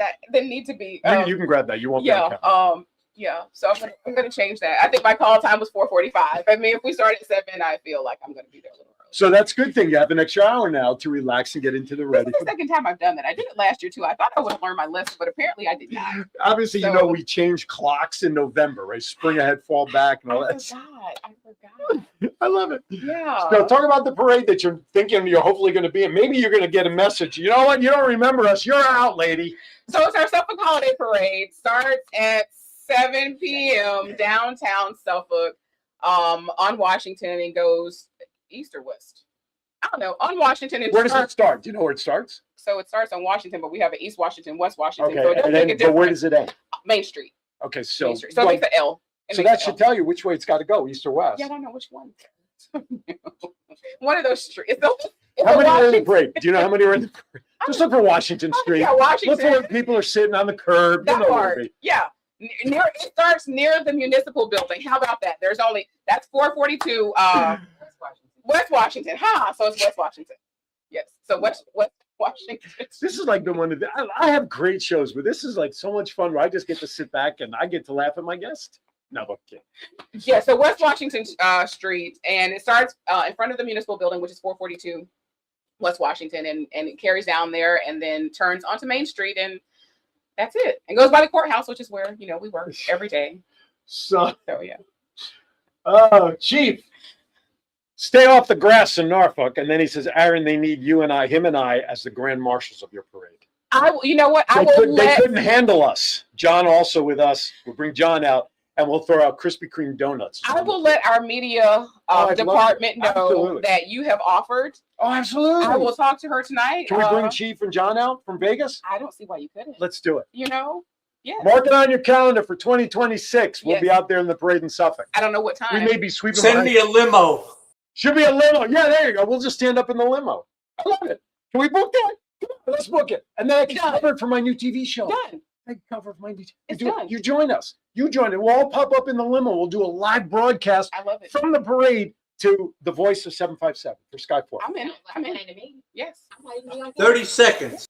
need to be. You can grab that. You won't be on camera. Yeah. So I'm gonna change that. I think my call time was 4:45. I mean, if we start at 7, I feel like I'm gonna be there a little early. So that's a good thing. You have an extra hour now to relax and get into the ready. This is the second time I've done that. I did it last year too. I thought I would have learned my lesson, but apparently I did not. Obviously, we changed clocks in November, right? Spring ahead, fall back, and all that. I forgot. I love it. Yeah. So talk about the parade that you're thinking you're hopefully going to be in. Maybe you're going to get a message. You know what? You don't remember us. You're out, lady. So it's our Suffolk Holiday Parade. Starts at 7 p.m. downtown Suffolk, on Washington, and goes east or west. I don't know. On Washington. Where does it start? Do you know where it starts? So it starts on Washington, but we have an East Washington, West Washington. Okay, So it does and make then, a difference. but where does it end? Main Street. Okay, so Main Street. So it makes the L. So that should tell you which way it's got to go, east or west. Yeah, I don't know which one. One of those streets. How many are in the parade? Do you know how many are in the parade? Just look for Washington Street. Yeah, Washington. Look for where people are sitting on the curb. That You know where part. to be. Yeah. It starts near the municipal building. How about that? That's 442 West Washington. So it's West Washington. Yes. So West Washington. This is like the one that I have great shows, but this is like so much fun where I just get to sit back and I get to laugh at my guest. No, okay. Yeah, so West Washington Street, and it starts in front of the municipal building, which is 442 West Washington, and it carries down there and then turns onto Main Street, and that's it. And goes by the courthouse, which is where we work every day. So yeah. Oh, Chief, stay off the grass in Norfolk. And then he says, Aaron, they need him and I as the grand marshals of your parade. You know what? They couldn't handle us. John also with us. We'll bring John out and we'll throw out Krispy Kreme donuts. I will let our media department know that you have offered. Oh, absolutely. I will talk to her tonight. Can we bring Chief and John out from Vegas? I don't see why you couldn't. Let's do it. Yeah. Mark it on your calendar for 2026. We'll be out there in the parade in Suffolk. I don't know what time. We may be sweeping. Send me a limo. Should be a limo. Yeah, there you go. We'll just stand up in the limo. I love it. Can we book that? Come on, let's book it. And then I can cover it for my new TV show. Done. I can cover it for my new It's done. You join us. You join it. We'll all pop up in the limo. We'll do a live broadcast I love it. from the parade to the voice of 757 for Sky 4. I'm in. Yes. 30 seconds.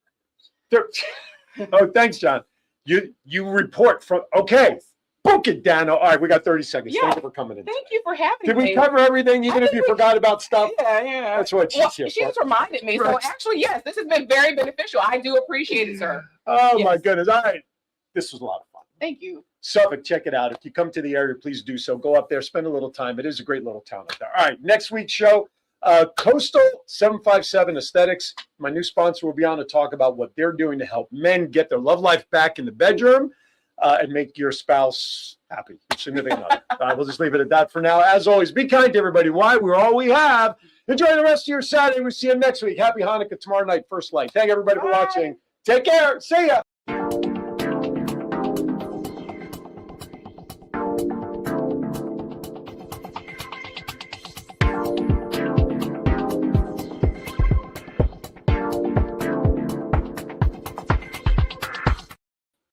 Oh, thanks, John. You report from, okay. Book it, Dano. All right, we got 30 seconds. Yeah. Thank you for coming in. Thank you for having Did me. we cover everything, even if you forgot about stuff? Yeah. That's what she's here She for. just reminded me. So Right. actually, yes, this has been very beneficial. I do appreciate it, sir. Oh, my Yes. goodness. All right. This was a lot of fun. Thank you. Suffolk, check it out. If you come to the area, please do so. Go up there, spend a little time. It is a great little town up there. All right, next week's show, Coastal 757 Aesthetics. My new sponsor will be on to talk about what they're doing to help men get their love life back in the bedroom and make your spouse happy, your significant other. We'll just leave it at that for now. As always, be kind to everybody. Why? We're all we have. Enjoy the rest of your Saturday. We'll see you next week. Happy Hanukkah tomorrow night, First Light. Thank everybody for watching. Take care. See ya.